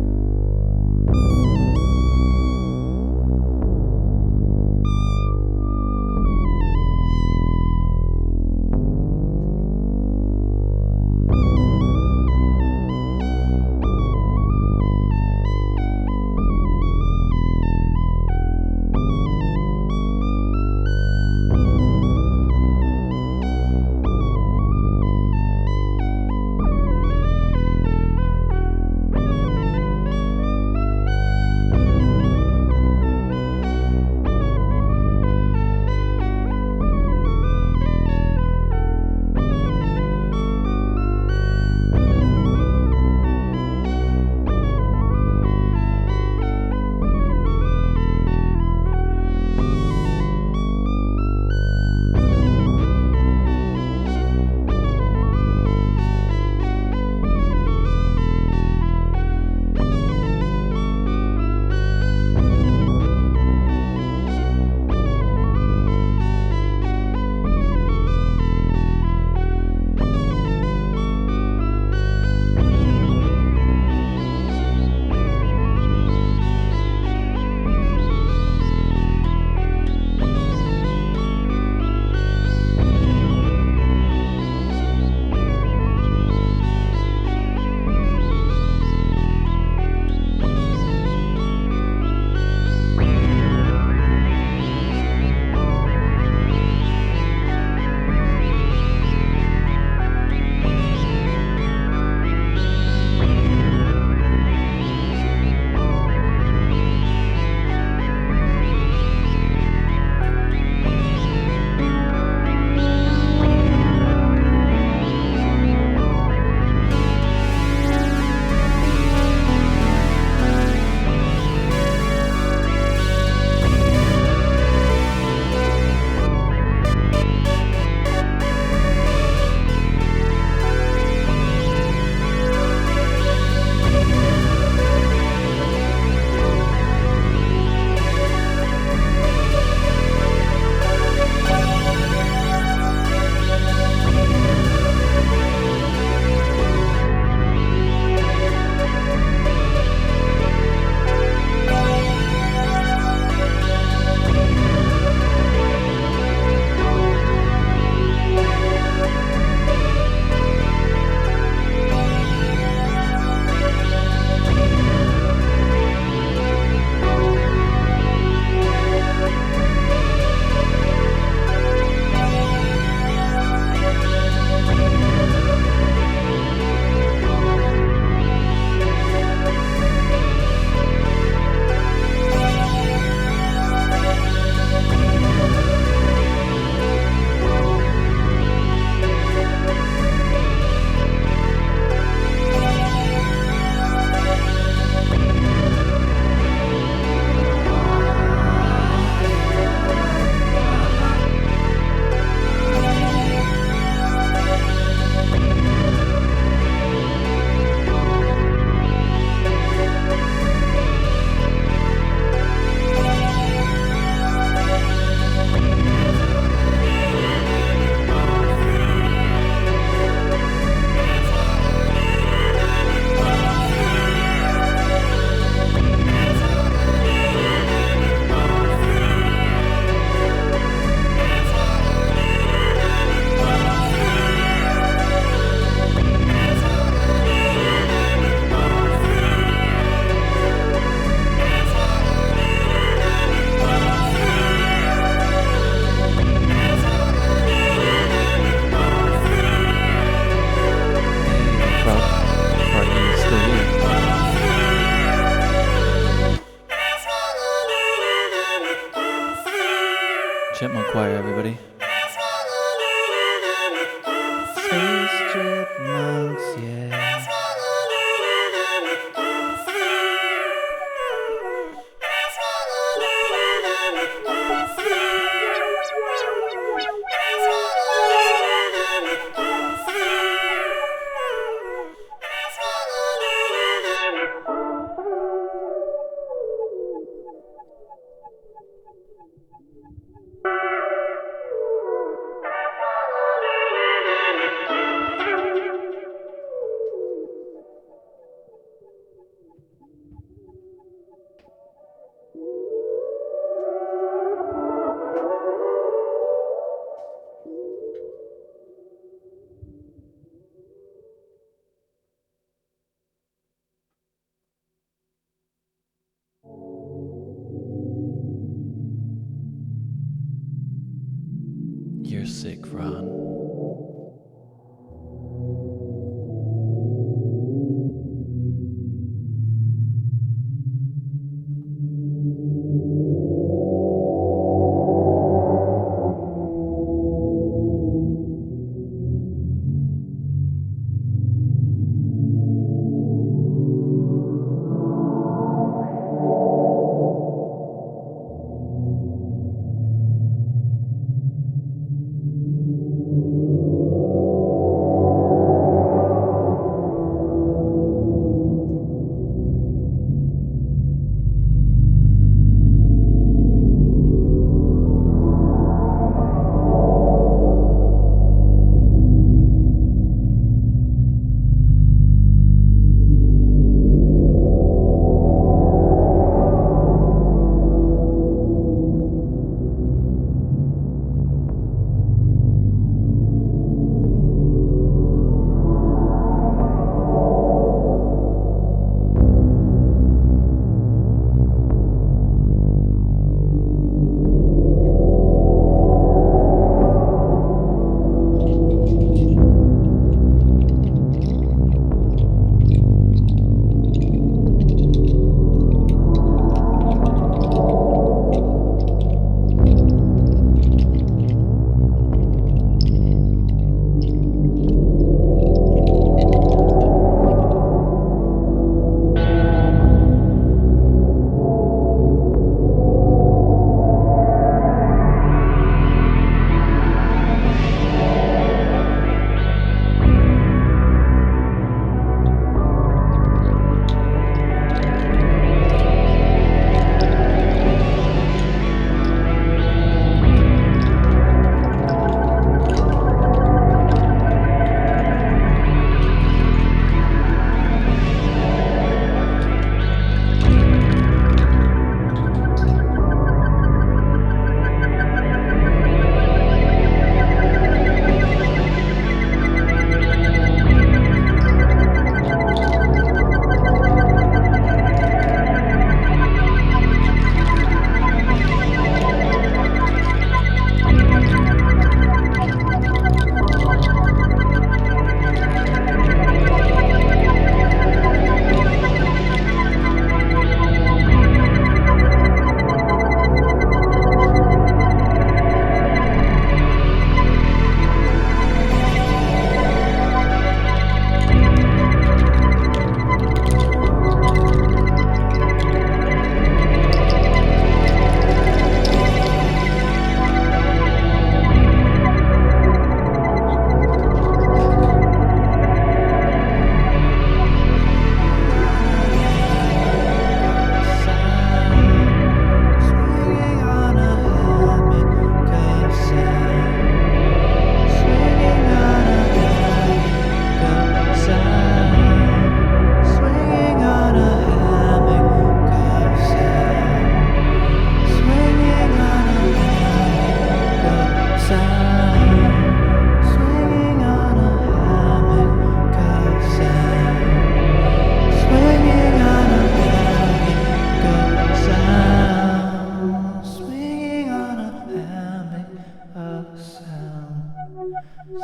Chipmunk Choir, everybody. Space chipmunks, yeah. sick run.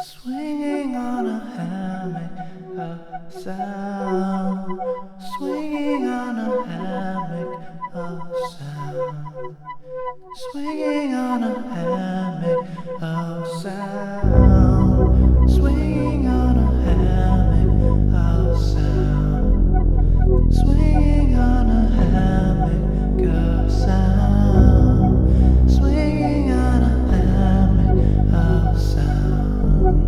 Swinging on a hammock of sound. Swinging on a hammock of sound. Swinging on a hammock of sound. Swinging on a hammock of sound. Swinging on a hammock of sound. Swinging on a hammock of sound.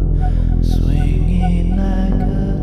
Swinging like a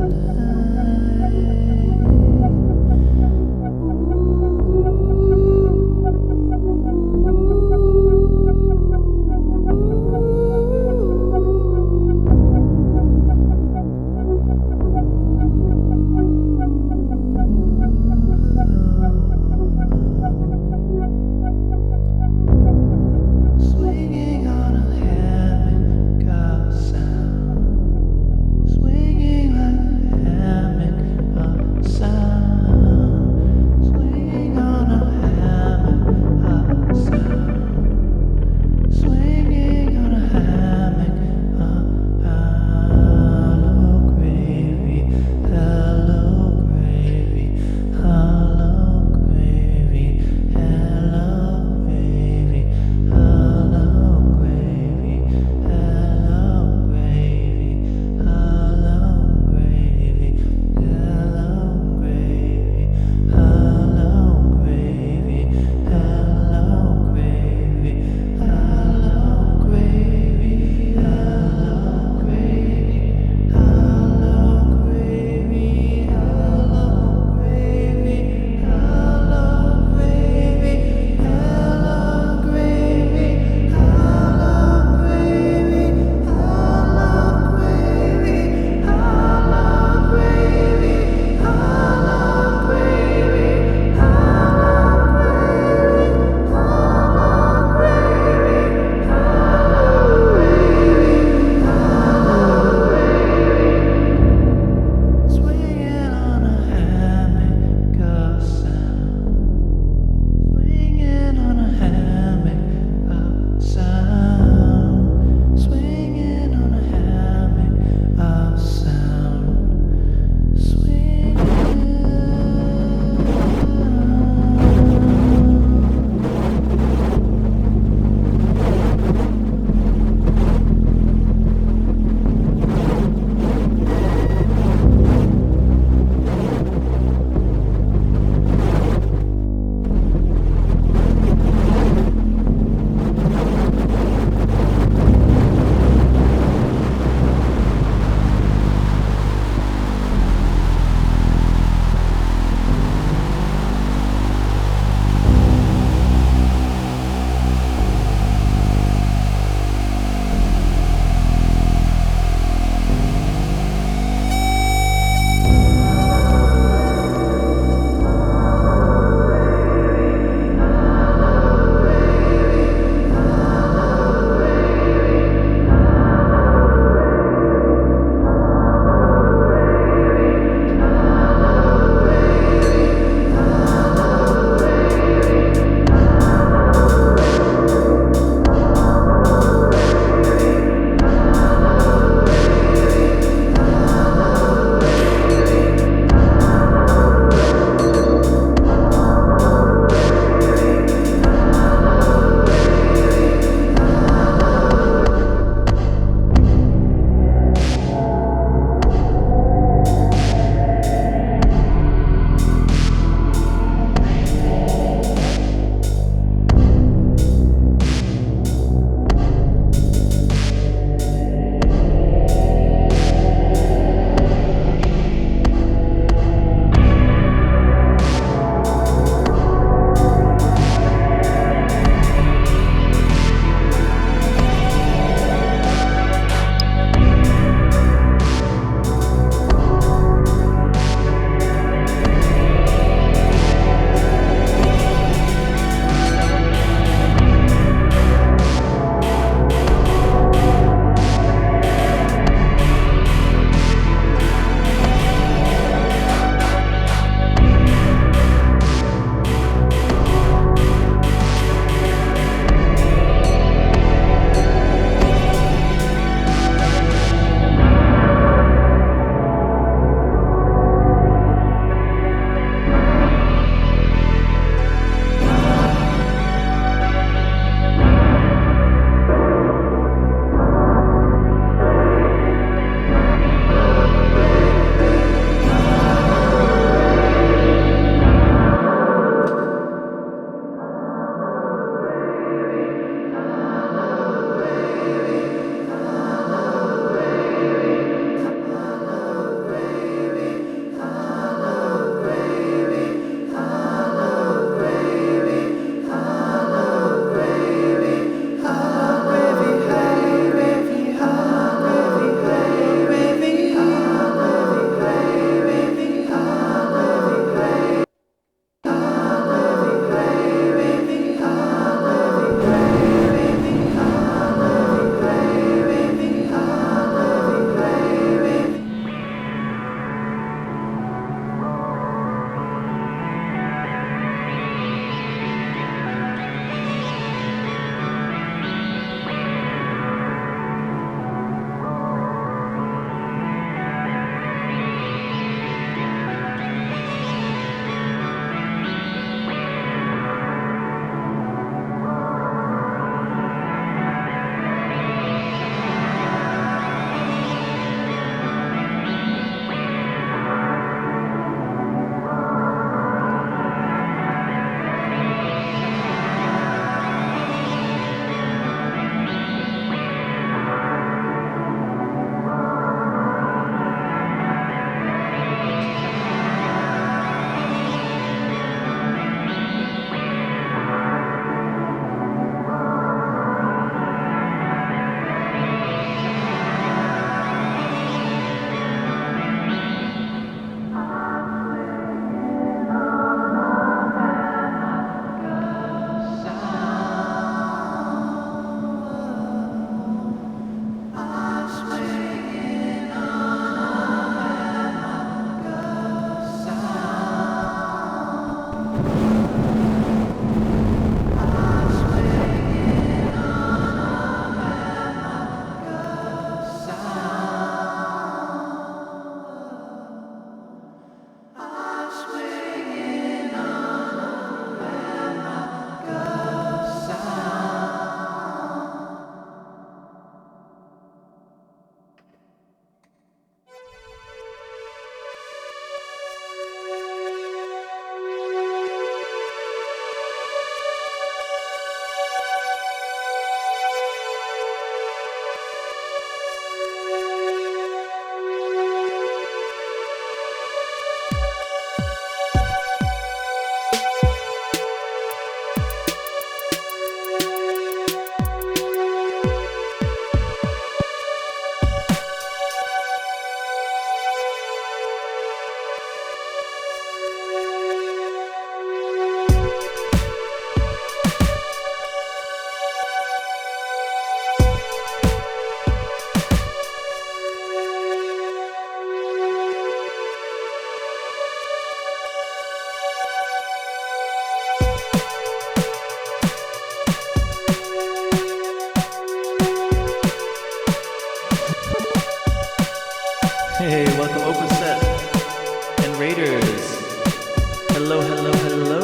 hello, hello.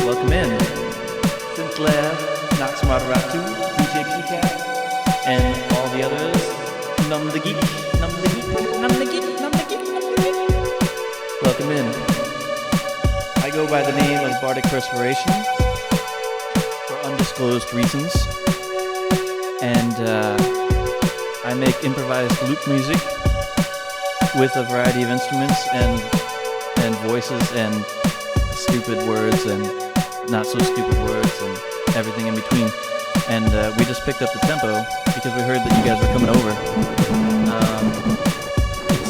Welcome in. Sinclair, Nox Moderatu, DJ PCAT, and all the others. Numb the Geek, Numb the Geek, Numb the Geek, Numb the Geek, Numb the Geek. Welcome in. I go by the name of Bardic Perspiration for undisclosed reasons. And I make improvised loop music with a variety of instruments and voices and stupid words and not so stupid words and everything in between. And we just picked up the tempo because we heard that you guys were coming over.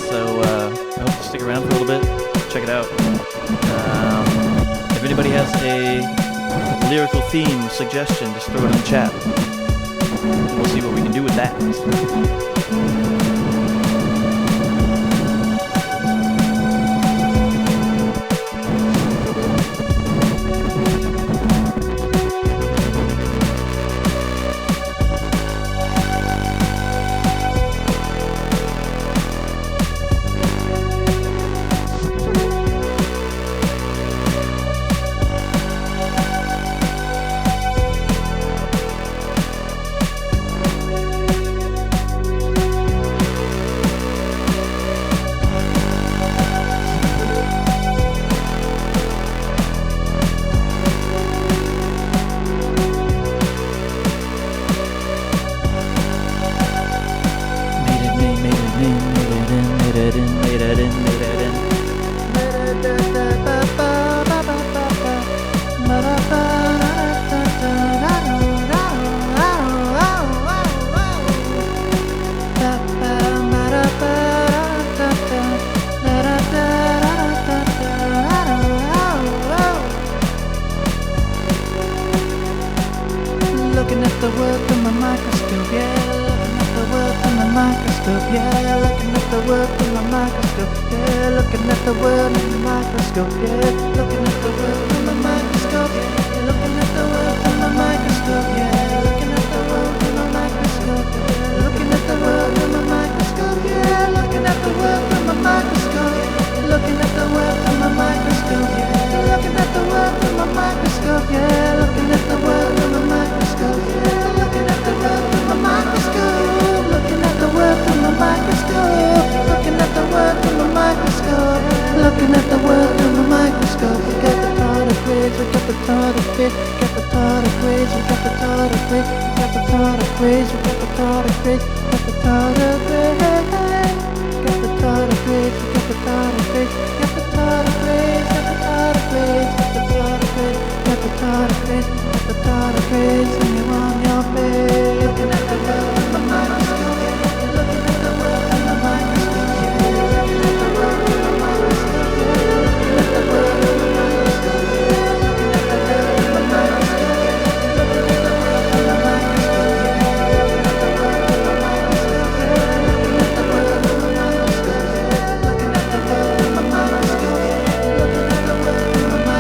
So I hope you stick around for a little bit. Check it out. If anybody has a lyrical theme suggestion, just throw it in the chat. We'll see what we can do with that. Looking at the world through my microscope, yeah. Looking at the world through my microscope, yeah. Looking at the world through my microscope, yeah. Looking at the world through my microscope, yeah. Looking at the world through my microscope, yeah. Looking at the world through my microscope, yeah. Looking at the world through my microscope, yeah. Looking at the world through my microscope, yeah. Looking at the world through my microscope, looking at the world through my microscope, yeah. Looking at the world through my microscope, yeah. Looking at the world through my microscope, yeah. Looking at the world through my microscope, looking at the world through my microscope, looking at the world through my microscope, looking at the world through my microscope. We got the tardigrades, we got the tardigrades, we got the tardigrades, we got the tardigrades, we got the tardigrades, we got the tardigrades, we got the tardigrades. Got the tardigrades, we got the tardigrades, got the tardigrades, got the tardigrades, got the tardigrades, got the tardigrades, got the tardigrades, and you're on your bed. Looking at the world with my microscope, you're looking at the world with my microscope, you're looking at the world with my microscope, you're looking at the world with my microscope, you're looking at the world with my microscope, you're looking at the world with my microscope, you're looking at the world with my microscope, you're looking at the world with my microscope. Looking at the world with my microscope, looking at the world with my microscope.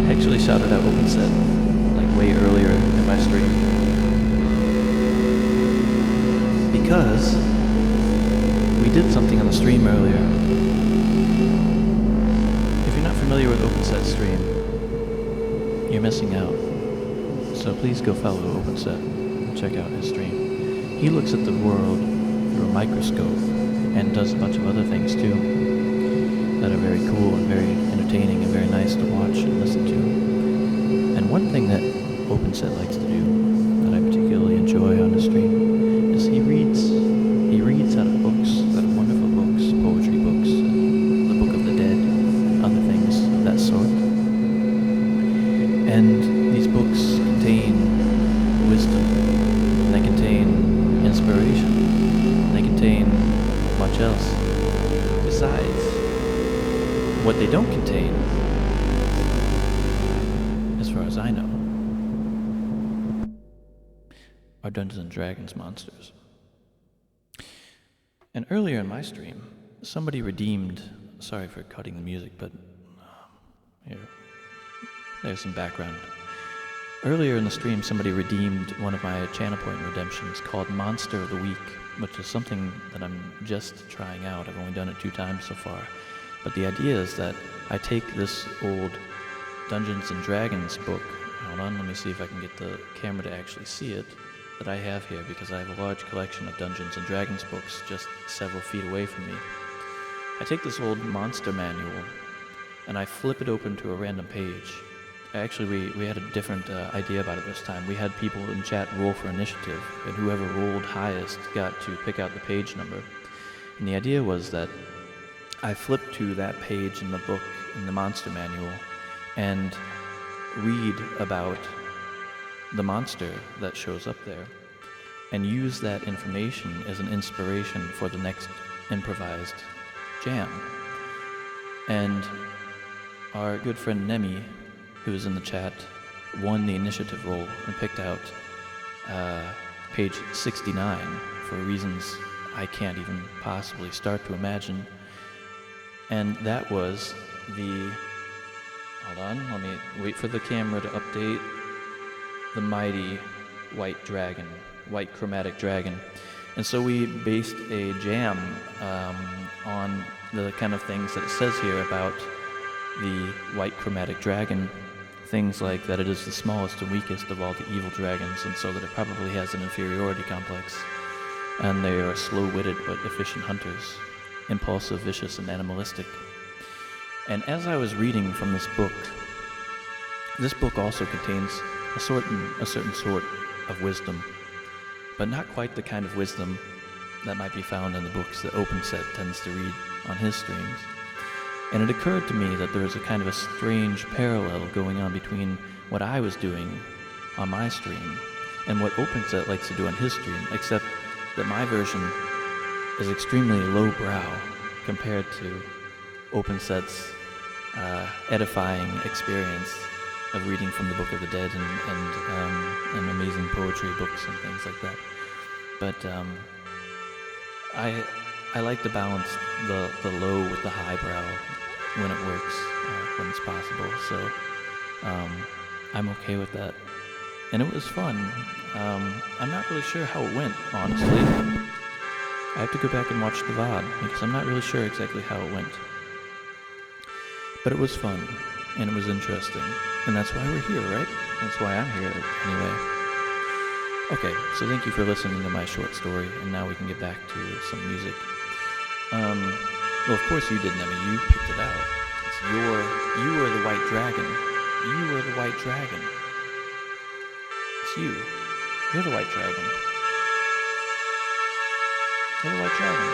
actually shouted out OpenSet like way earlier in my stream because we did something on the stream earlier. If you're not familiar with OpenSet stream, you're missing out. So please go follow OpenSet and check out his stream. He looks at the world through a microscope and does a bunch of other things too that are very cool and very entertaining and very nice to watch and listen to. And one thing that OpenSet likes to do that I particularly enjoy on the stream is he reads out of books, out of wonderful books, poetry books, the Book of the Dead, and other things of that sort. And these books contain wisdom, and they contain inspiration, and they contain much else. Besides, what they don't contain, as far as I know, are Dungeons and Dragons monsters. And earlier in my stream, somebody redeemed, sorry for cutting the music, but here, there's some background. Earlier in the stream, somebody redeemed one of my channel point redemptions called Monster of the Week, which is something that I'm just trying out. I've only done it 2 times so far. But the idea is that I take this old Dungeons and Dragons book, hold on, let me see if I can get the camera to actually see it, that I have here, because I have a large collection of Dungeons and Dragons books just several feet away from me. I take this old monster manual and I flip it open to a random page. Actually, we had a different idea about it this time. We had people in chat roll for initiative, and whoever rolled highest got to pick out the page number. And the idea was that I flipped to that page in the book, in the monster manual, and read about the monster that shows up there, and use that information as an inspiration for the next improvised jam. And our good friend Nemi, who is in the chat, won the initiative roll and picked out page 69 for reasons I can't even possibly start to imagine. And that was the, hold on, let me wait for the camera to update, the mighty white dragon, white chromatic dragon. And so we based a jam on the kind of things that it says here about the white chromatic dragon. Things like that it is the smallest and weakest of all the evil dragons, and so that it probably has an inferiority complex. And they are slow-witted but efficient hunters, impulsive, vicious, and animalistic. And as I was reading from this book also contains a certain sort of wisdom, but not quite the kind of wisdom that might be found in the books that OpenSet tends to read on his streams. And it occurred to me that there was a kind of a strange parallel going on between what I was doing on my stream and what OpenSet likes to do on his stream, except that my version is extremely lowbrow compared to OpenSet's edifying experience of reading from the Book of the Dead and amazing poetry books and things like that. But I like to balance the low with the highbrow when it works, when it's possible. So I'm okay with that. And it was fun. I'm not really sure how it went, honestly. I have to go back and watch the VOD because I'm not really sure exactly how it went. But it was fun, and it was interesting. And that's why we're here, right? That's why I'm here, anyway. Okay, so thank you for listening to my short story, and now we can get back to some music. Well, of course you did, Nemi. You picked it out. You are the white dragon. You are the white dragon. It's you. You're the white dragon. You're the white dragon.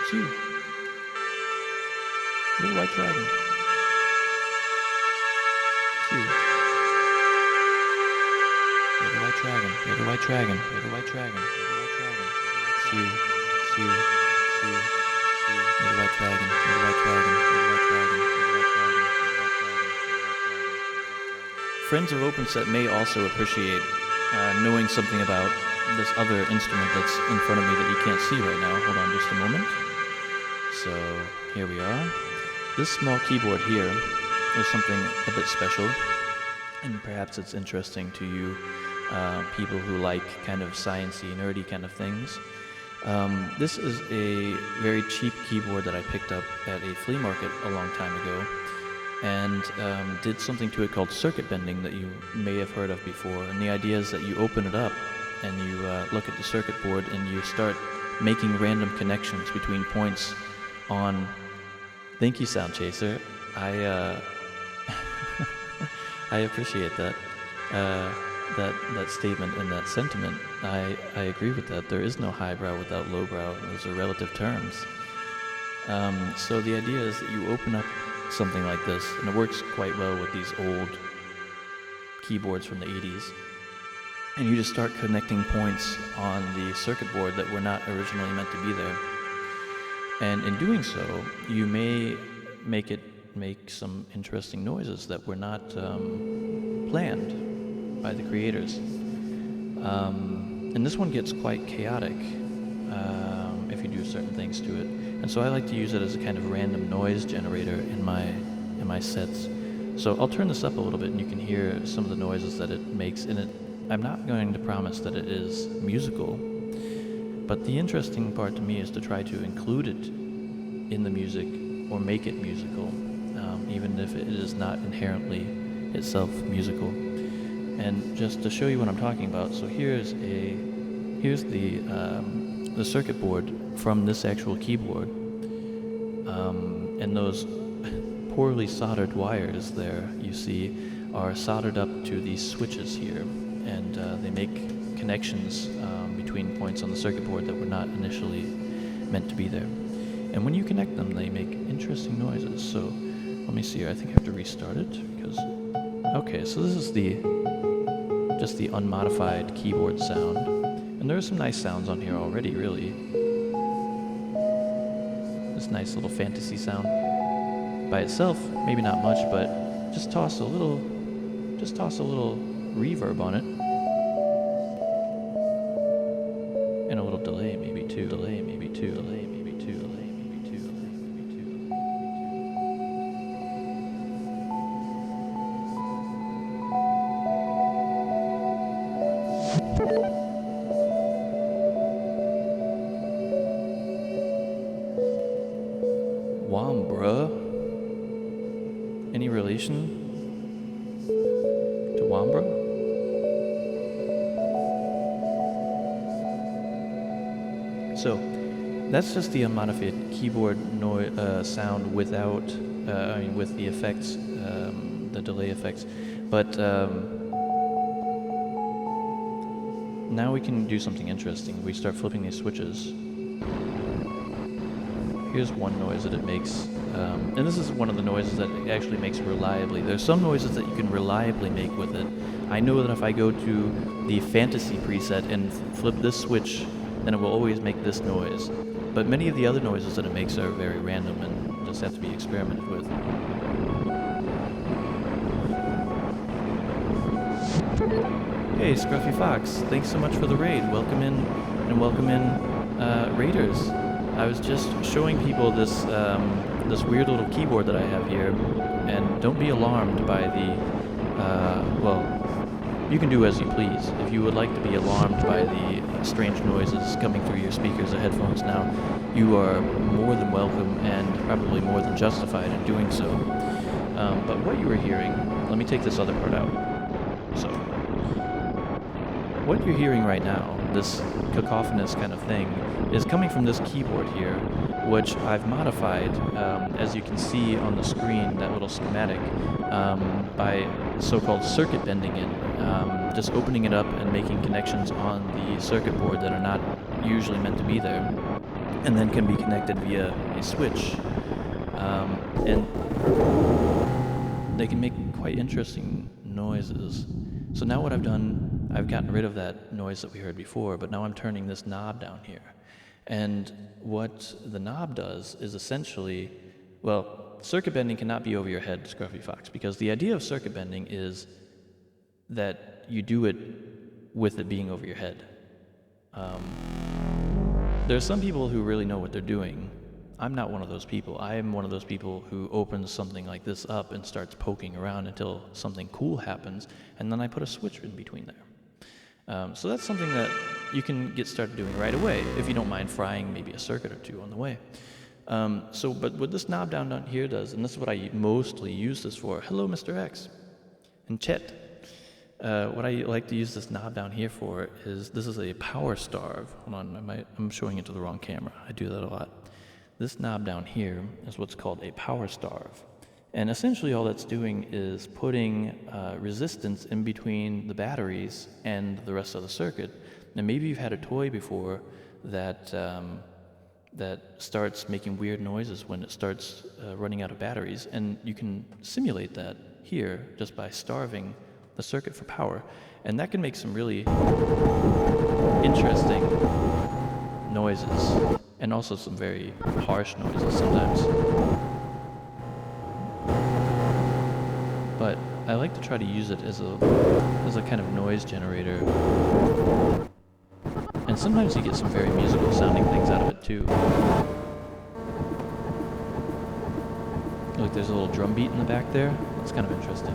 It's you. You're the white dragon. It's you. You're the white dragon. You're the white dragon. You're the white dragon. You're the white dragon. It's you. It's you. It's you. It's you. You're the white dragon. You're the white dragon. You're the white dragon. You're the white dragon. You're the white dragon. Friends of OpenSet may also appreciate knowing something about this other instrument that's in front of me that you can't see right now. Hold on just a moment. So here we are. This small keyboard here is something a bit special, and perhaps it's interesting to you people who like kind of sciencey, nerdy kind of things. This is a very cheap keyboard that I picked up at a flea market a long time ago, and did something to it called circuit bending that you may have heard of before. And the idea is that you open it up and you look at the circuit board and you start making random connections between points on... Thank you, Sound Chaser. I appreciate that. That statement and that sentiment. I agree with that. There is no highbrow without lowbrow. Those are relative terms. So the idea is that you open up something like this, and it works quite well with these old keyboards from the 80s, and you just start connecting points on the circuit board that were not originally meant to be there. And in doing so, you may make some interesting noises that were not planned by the creators. And this one gets quite chaotic if you do certain things to it. And so I like to use it as a kind of random noise generator in my sets. So I'll turn this up a little bit and you can hear some of the noises that it makes. And I'm not going to promise that it is musical, but the interesting part to me is to try to include it in the music or make it musical, even if it is not inherently itself musical. And just to show you what I'm talking about, so here's the circuit board from this actual keyboard, and those poorly soldered wires there you see are soldered up to these switches here, and they make connections between points on the circuit board that were not initially meant to be there. And when you connect them, they make interesting noises. So let me see here. I think I have to restart it because... Okay, so this is just the unmodified keyboard sound. And there are some nice sounds on here already, really. This nice little fantasy sound. By itself, maybe not much, but just toss a little reverb on it. And a little delay, maybe two. Delay, maybe two. Delay, maybe two. Delay, maybe two. Delay, maybe two. Wambra? Any relation to Wambra? So, that's just the unmodified keyboard sound without, with the effects, the delay effects. But now we can do something interesting. We start flipping these switches. Here's one noise that it makes, and this is one of the noises that it actually makes reliably. There's some noises that you can reliably make with it. I know that if I go to the fantasy preset and flip this switch, then it will always make this noise. But many of the other noises that it makes are very random and just have to be experimented with. Hey, Scruffy Fox, thanks so much for the raid. Welcome in, raiders. I was just showing people this this weird little keyboard that I have here, and don't be alarmed by the, well, you can do as you please. If you would like to be alarmed by the strange noises coming through your speakers or headphones now, you are more than welcome and probably more than justified in doing so. But what you were hearing, let me take this other part out. So, what you're hearing right now, this cacophonous kind of thing, is coming from this keyboard here, which I've modified, as you can see on the screen, that little schematic, by so-called circuit bending it, just opening it up and making connections on the circuit board that are not usually meant to be there, and then can be connected via a switch. And they can make quite interesting noises. So now what I've done, I've gotten rid of that noise that we heard before, but now I'm turning this knob down here. And what the knob does is essentially, well, circuit bending cannot be over your head, Scruffy Fox, because the idea of circuit bending is that you do it with it being over your head. There are some people who really know what they're doing. I'm not one of those people. I am one of those people who opens something like this up and starts poking around until something cool happens, and then I put a switch in between there. So that's something that you can get started doing right away if you don't mind frying maybe a circuit or two on the way. But what this knob down here does, and this is what I mostly use this for. Hello, Mr. X. And Chet. What I like to use this knob down here for is, this is a power starve. Hold on, I'm showing it to the wrong camera. I do that a lot. This knob down here is what's called a power starve. And essentially all that's doing is putting resistance in between the batteries and the rest of the circuit. Now maybe you've had a toy before that starts making weird noises when it starts running out of batteries, and you can simulate that here just by starving the circuit for power. And that can make some really interesting noises, and also some very harsh noises sometimes. But I like to try to use it as a kind of noise generator. And sometimes you get some very musical sounding things out of it too. Look, there's a little drum beat in the back there. That's kind of interesting.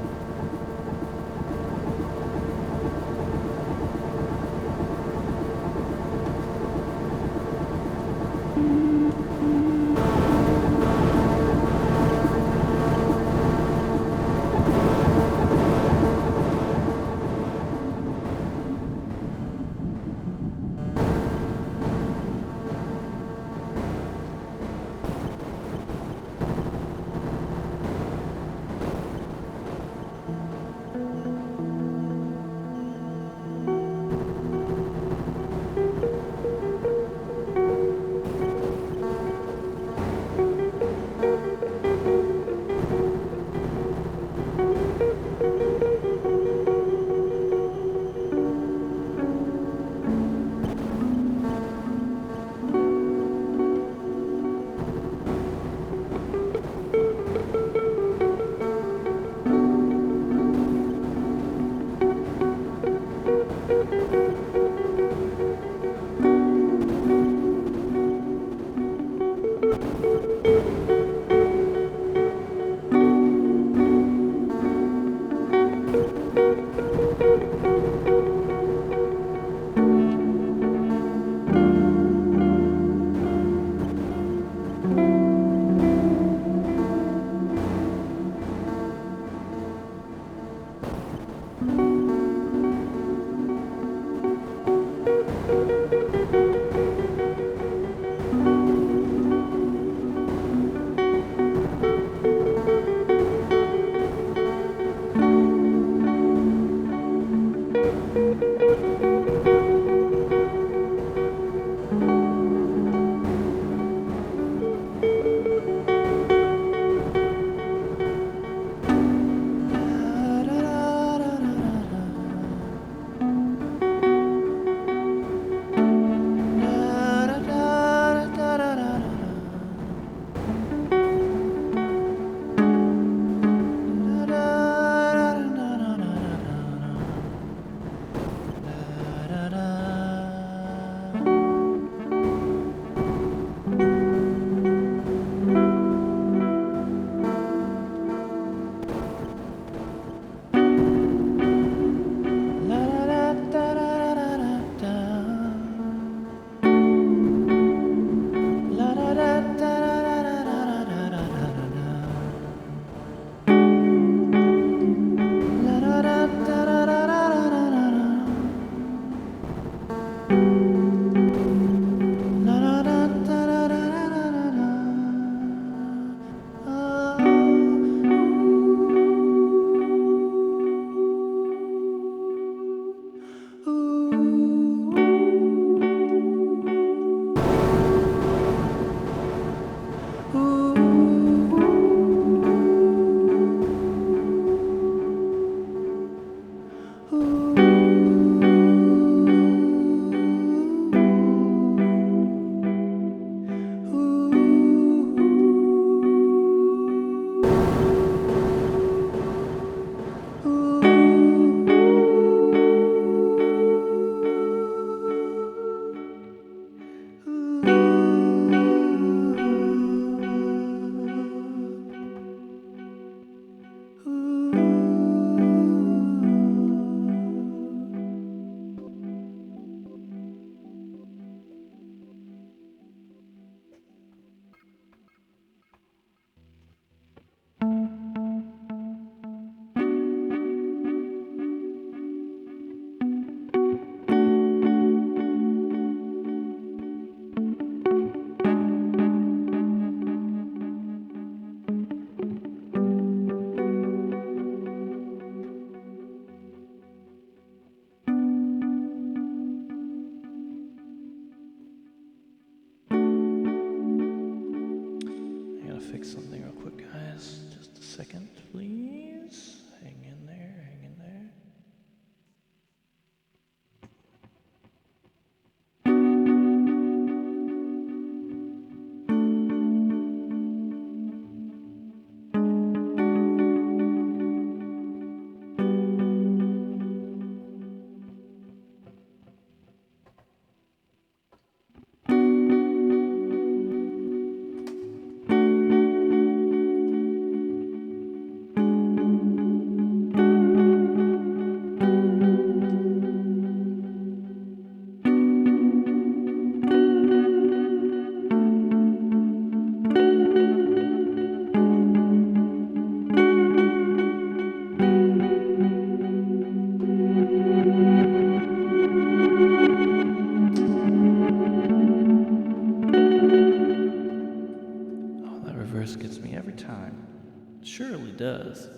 second, please. Hang in there, hang in there. Oh, that reverse gets me every time. It surely does.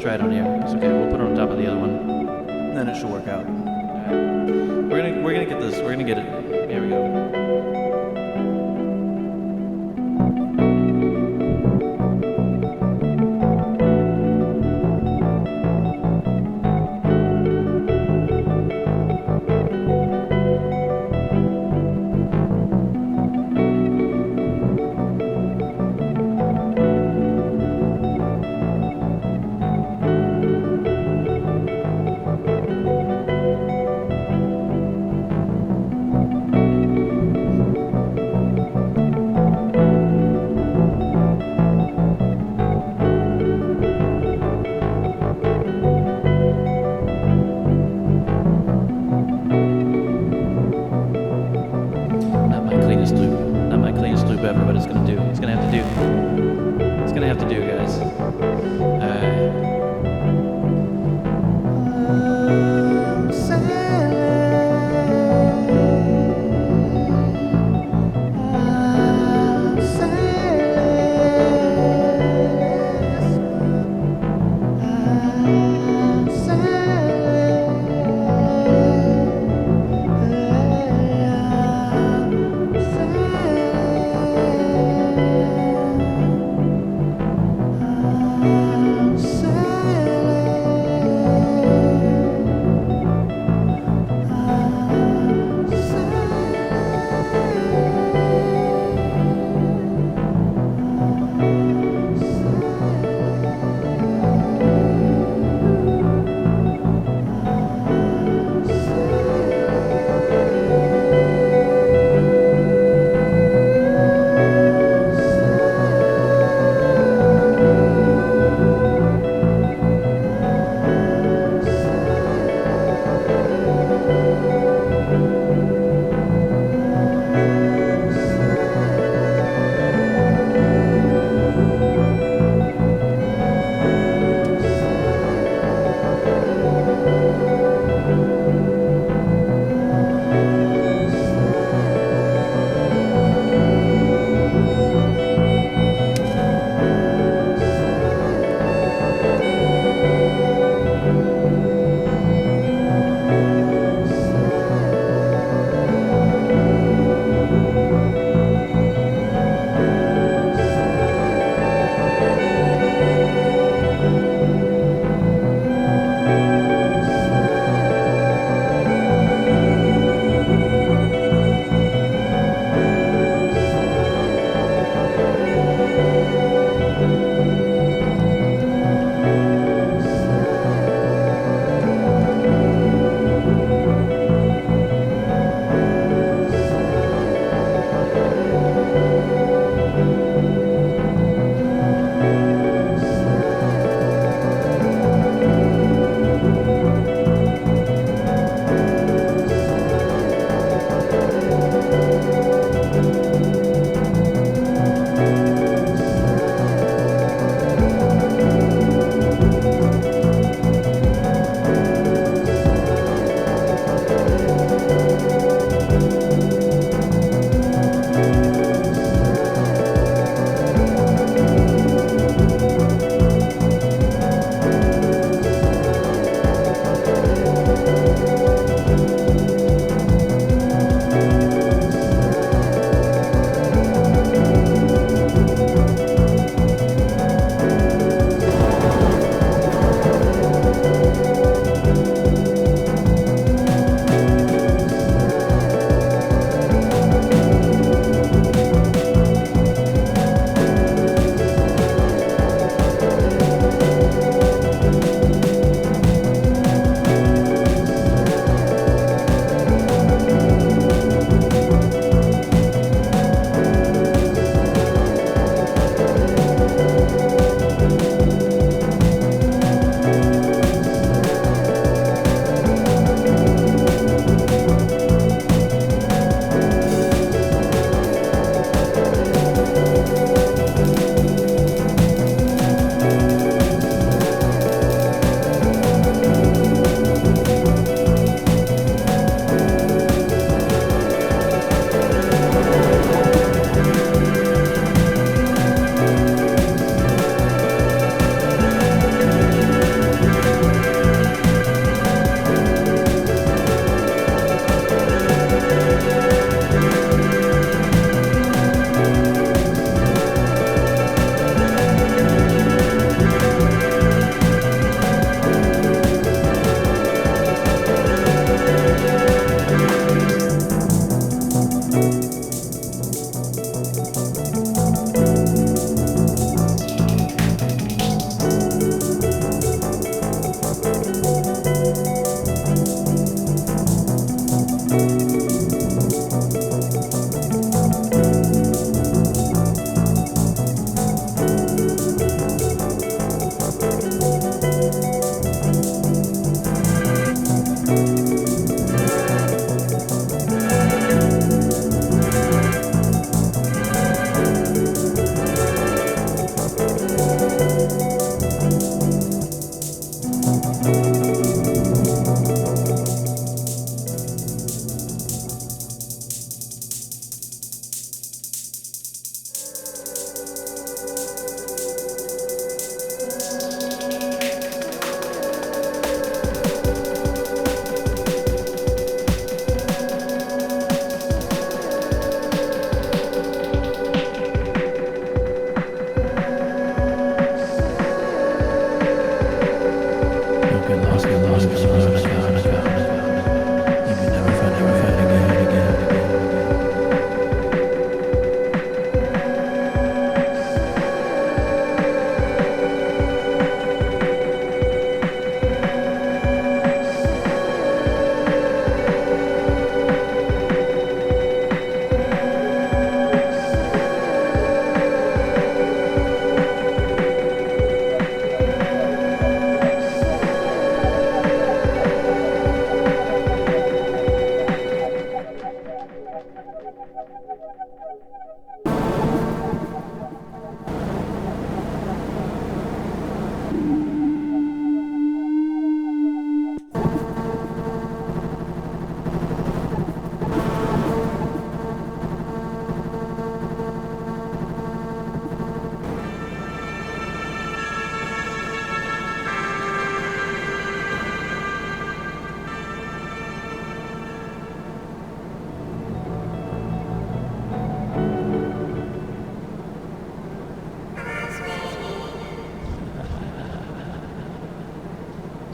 try it on here. It's okay. We'll put it on top of the other one. Then it should work out. We're gonna get this. We're gonna get it. Here we go.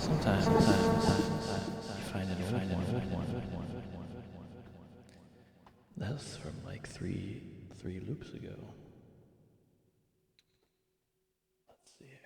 Sometimes you find an old one. That's from like three loops ago. Let's see here.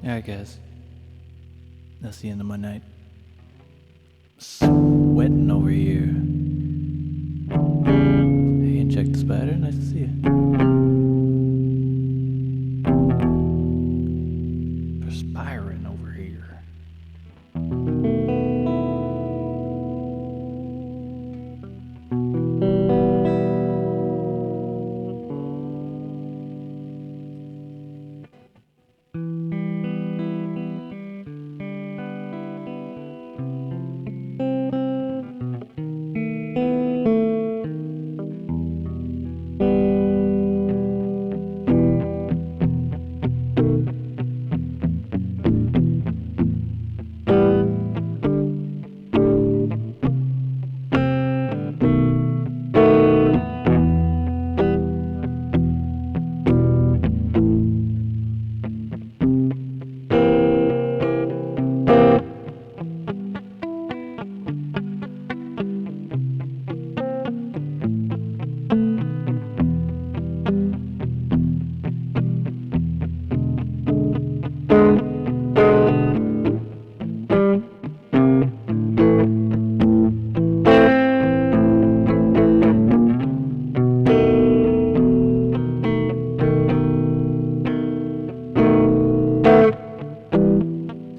Alright, guys. That's the end of my night. Sweating over here. Hey, and check the spider. Nice to see you. Perspiring over here.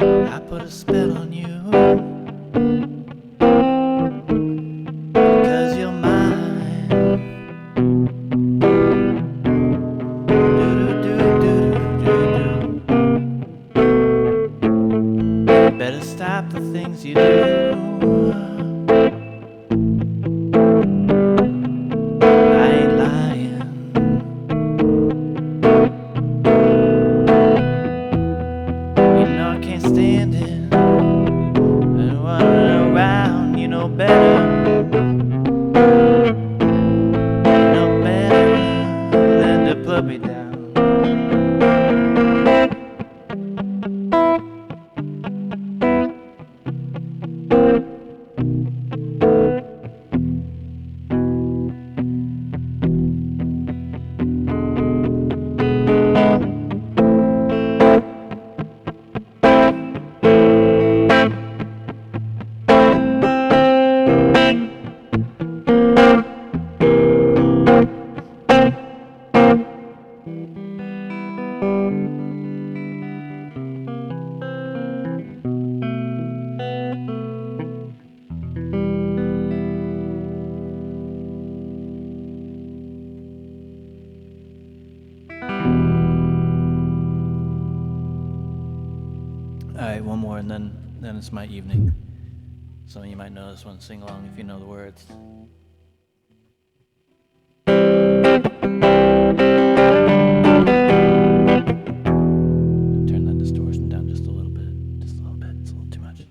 I put a spell on you, 'cause you're mine. Do-do-do-do-do-do-do. Better stop the things you do. I ain't lying. You know I can't stand it. And running around, you know better. You know better than to put me down. Alright, one more and then it's my evening. Some of you might know this one. Sing along if you know the words. Turn that distortion down just a little bit. Just a little bit. It's a little too much.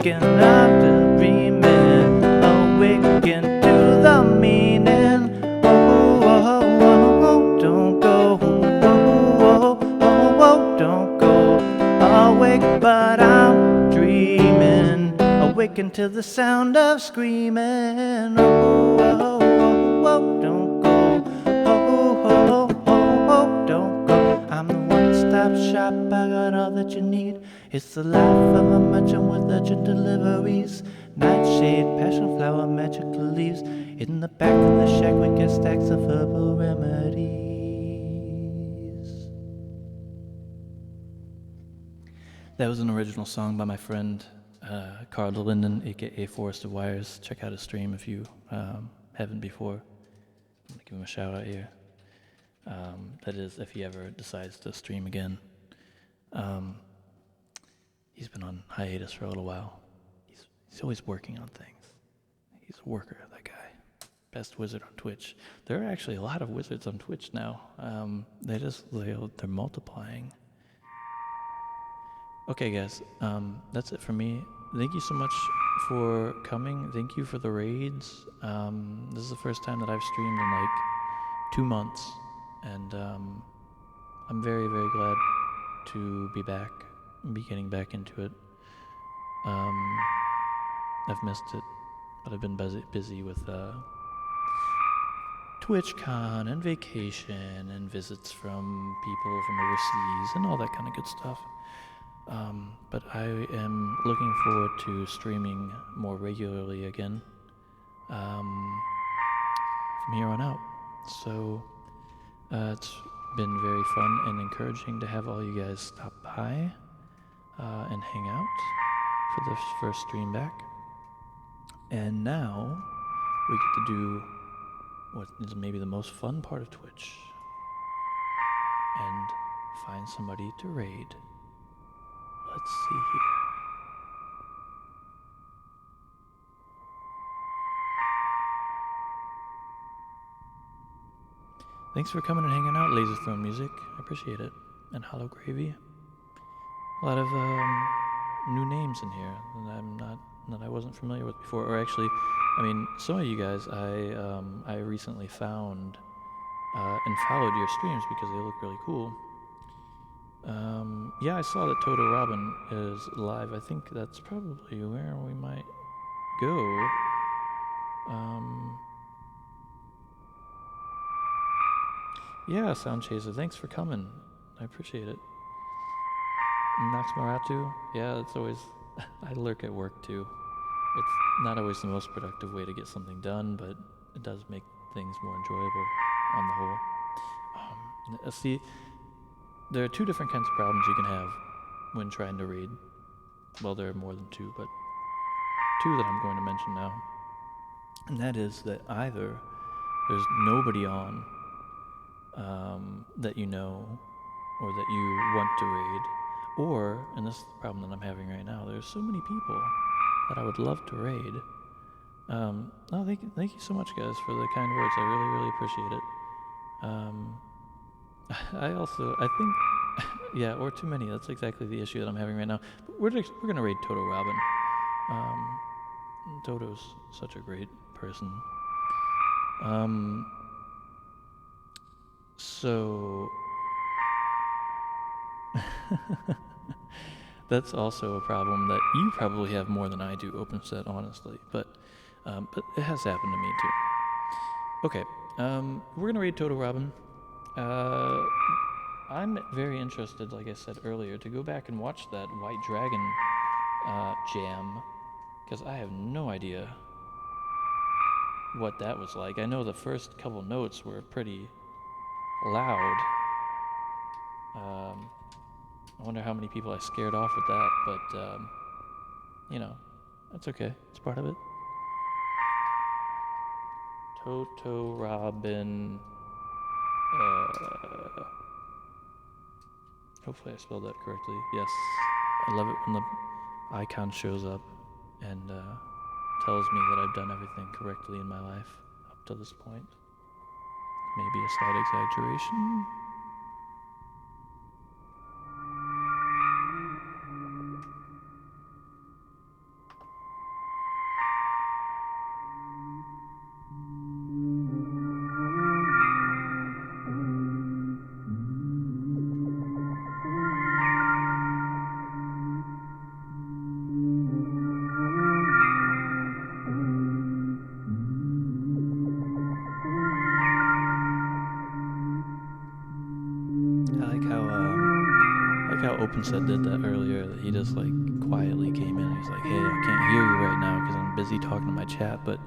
waking up to dreaming, awaken to the meaning. Oh, oh, oh, oh, don't go. Oh, oh, oh, oh, don't go. Awake, but I'm dreaming, awaken to the sound of screaming. Oh, oh, oh, oh, don't go. Oh, oh, oh, oh, don't go. I'm the one-stop shop, I got all that you need. It's the life of a merchant with urgent deliveries. Nightshade, passion flower, magical leaves. In the back of the shack we get stacks of herbal remedies. That was an original song by my friend Carl Linden, aka Forest of Wires. Check out his stream if you haven't before. I'm gonna give him a shout out here. That is, if he ever decides to stream again. He's been on hiatus for a little while. He's always working on things. He's a worker, that guy. Best wizard on Twitch. There are actually a lot of wizards on Twitch now. They're multiplying. Okay, guys, that's it for me. Thank you so much for coming. Thank you for the raids. This is the first time that I've streamed in like 2 months, and I'm very, very glad to be back and be getting back into it. I've missed it, but I've been busy with TwitchCon and vacation and visits from people from overseas and all that kind of good stuff. But I am looking forward to streaming more regularly again from here on out. So it's been very fun and encouraging to have all you guys stop by and hang out for this first stream back. And now we get to do what is maybe the most fun part of Twitch, and find somebody to raid. Let's see here. Thanks for coming and hanging out, Laser Throne Music. I appreciate it. And Hollow Gravy. A lot of new names in here that I wasn't familiar with before. Or actually, I mean, some of you guys I recently found and followed your streams because they look really cool. Yeah, I saw that Toto Robin is live. I think that's probably where we might go. Yeah, Sound Chaser, thanks for coming. I appreciate it. Nox Maratu, yeah, it's always... I lurk at work too. It's not always the most productive way to get something done, but it does make things more enjoyable on the whole. See, there are 2 different kinds of problems you can have when trying to raid. Well, there are more than 2, but 2 that I'm going to mention now. And that is that either there's nobody on that you know or that you want to raid, or, and this is the problem that I'm having right now, there's so many people that I would love to raid. Thank you so much, guys, for the kind words. I really, really appreciate it. I think, yeah, or too many. That's exactly the issue that I'm having right now. But we're gonna raid Toto Robin. Toto's such a great person. So that's also a problem that you probably have more than I do, OpenSet, honestly. But it has happened to me too. Okay, we're gonna raid Toto Robin. I'm very interested, like I said earlier, to go back and watch that White Dragon jam, because I have no idea what that was like. I know the first couple notes were pretty loud. I wonder how many people I scared off with that, but, you know, that's okay. It's part of it. Toto Robin. Hopefully I spelled that correctly. Yes. I love it when the icon shows up and tells me that I've done everything correctly in my life up to this point. Maybe a slight exaggeration. OpenSet did that earlier. That he just like quietly came in and he's like, "Hey, I can't hear you right now because I'm busy talking to my chat, but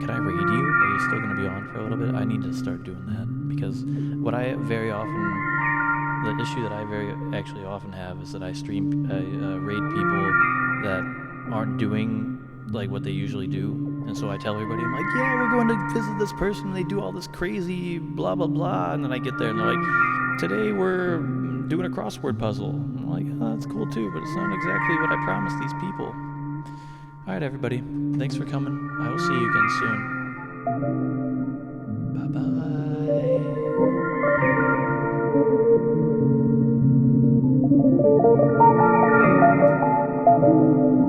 could I raid you? Are you still gonna be on for a little bit?" I need to start doing that because what I very often, the issue that I very actually often have is that I raid people that aren't doing like what they usually do. And so I tell everybody, I'm like, yeah, we're going to visit this person. And they do all this crazy blah, blah, blah. And then I get there and they're like, today we're doing a crossword puzzle. And I'm like, oh, that's cool too, but it's not exactly what I promised these people. All right, everybody. Thanks for coming. I will see you again soon.